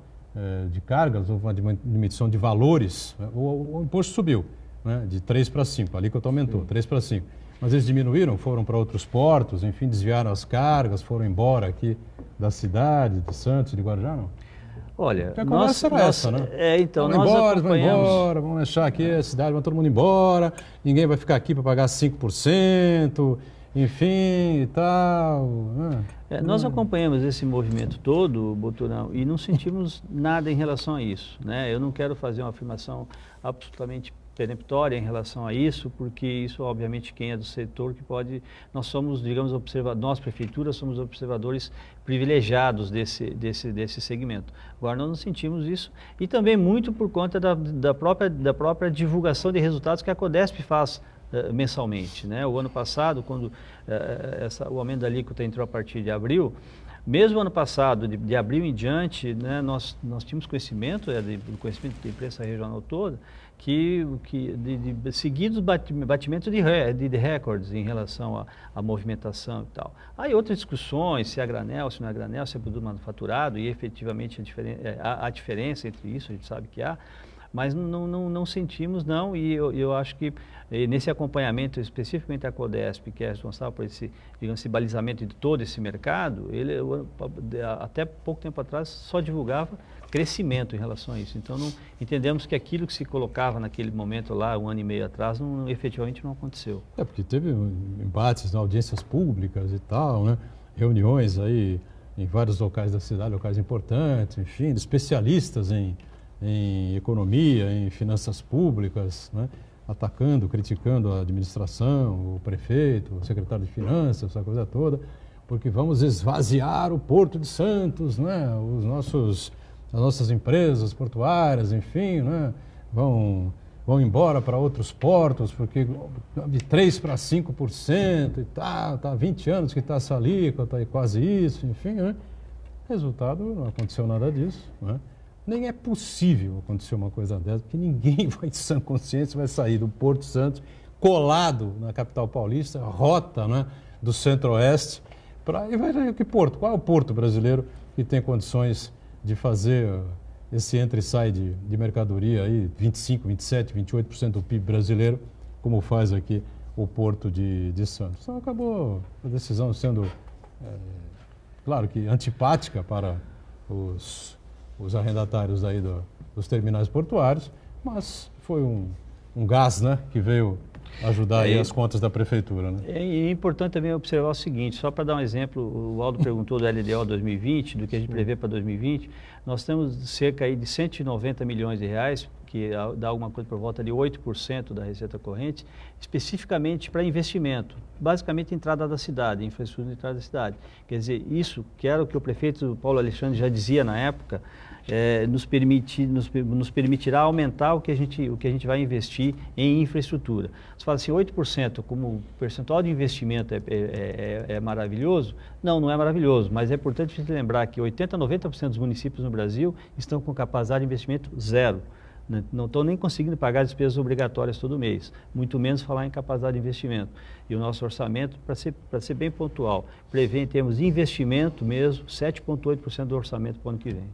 de cargas, houve uma diminuição de valores, né? O imposto subiu, né? De 3 para 5, a alíquota aumentou, 3 para 5. Mas eles diminuíram, foram para outros portos, enfim, desviaram as cargas, foram embora aqui da cidade, de Santos, de Guarujá, não? Olha, a conversa era essa, né? Então, vamos embora, vamos deixar aqui a cidade, vai todo mundo embora, ninguém vai ficar aqui para pagar 5%, enfim e tal. Nós acompanhamos esse movimento todo, Boturão, e não sentimos nada em relação a isso, né? Eu não quero fazer uma afirmação absolutamente peremptória em relação a isso, porque isso, obviamente, quem é do setor que pode... Nós somos, digamos, nós, prefeitura, somos observadores privilegiados desse segmento. Agora, nós não sentimos isso, e também muito por conta da própria divulgação de resultados que a Codesp faz mensalmente, né? O ano passado, quando o aumento da alíquota entrou a partir de abril, mesmo ano passado, de abril em diante, né, nós tínhamos conhecimento, do conhecimento da imprensa regional toda, que de seguidos batimentos de recordes em relação à movimentação e tal. Aí outras discussões, se é granel, se não é granel, se é produto manufaturado, e efetivamente há diferença entre isso, a gente sabe que há, mas não sentimos, não, e eu acho que nesse acompanhamento, especificamente a Codesp, que é responsável por esse, digamos, esse balizamento de todo esse mercado, ele até pouco tempo atrás só divulgava crescimento em relação a isso. Então, entendemos que aquilo que se colocava naquele momento lá, 1 ano e meio atrás, efetivamente não aconteceu. Porque teve embates em audiências públicas e tal, né? Reuniões aí em vários locais da cidade, locais importantes, enfim, de especialistas em economia, em finanças públicas, né? Atacando, criticando a administração, o prefeito, o secretário de finanças, essa coisa toda, porque vamos esvaziar o Porto de Santos, né? As nossas empresas portuárias, enfim, né? Vão embora para outros portos, porque de 3% para 5% e tá há 20 anos que está essa alíquota e quase isso, enfim, né? Resultado, não aconteceu nada disso, né? Nem é possível acontecer uma coisa dessa, porque ninguém vai de sã consciência vai sair do Porto Santos, colado na capital paulista, rota, né, do centro-oeste, e vai que porto? Qual é o porto brasileiro que tem condições de fazer esse entra e sai de mercadoria aí, 25%, 27%, 28% do PIB brasileiro, como faz aqui o Porto de Santos? Então acabou a decisão sendo, claro que antipática para os arrendatários aí dos terminais portuários, mas foi um gás, né, que veio ajudar aí as contas da prefeitura, né? É importante também observar o seguinte, só para dar um exemplo, o Aldo perguntou do LDO 2020, do que a gente prevê para 2020, nós temos cerca aí de 190 milhões de reais, que dá alguma coisa por volta de 8% da receita corrente, especificamente para investimento, basicamente entrada da cidade, infraestrutura de entrada da cidade. Quer dizer, isso, que era o que o prefeito Paulo Alexandre já dizia na época, nos permitirá aumentar o que a gente vai investir em infraestrutura. Você fala assim, 8% como percentual de investimento é maravilhoso? Não é maravilhoso, mas é importante a gente lembrar que 80% a 90% dos municípios no Brasil estão com capacidade de investimento zero. Não estão nem conseguindo pagar despesas obrigatórias todo mês, muito menos falar em capacidade de investimento. E o nosso orçamento, para ser bem pontual, prevê em termos de investimento mesmo, 7,8% do orçamento para o ano que vem.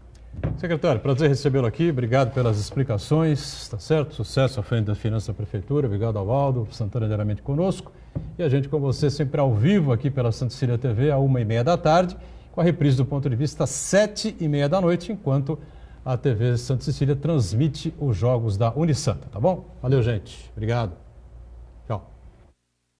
Secretário, prazer recebê-lo aqui, obrigado pelas explicações, tá certo? Sucesso à frente da Finanças da Prefeitura, obrigado ao Aldo Santana diariamente conosco. E a gente com você sempre ao vivo aqui pela Santa Cecília TV, às 1h30 da tarde, com a reprise do Ponto de Vista às 7h30 da noite, enquanto a TV Santa Cecília transmite os jogos da Unisanta, tá bom? Valeu, gente. Obrigado.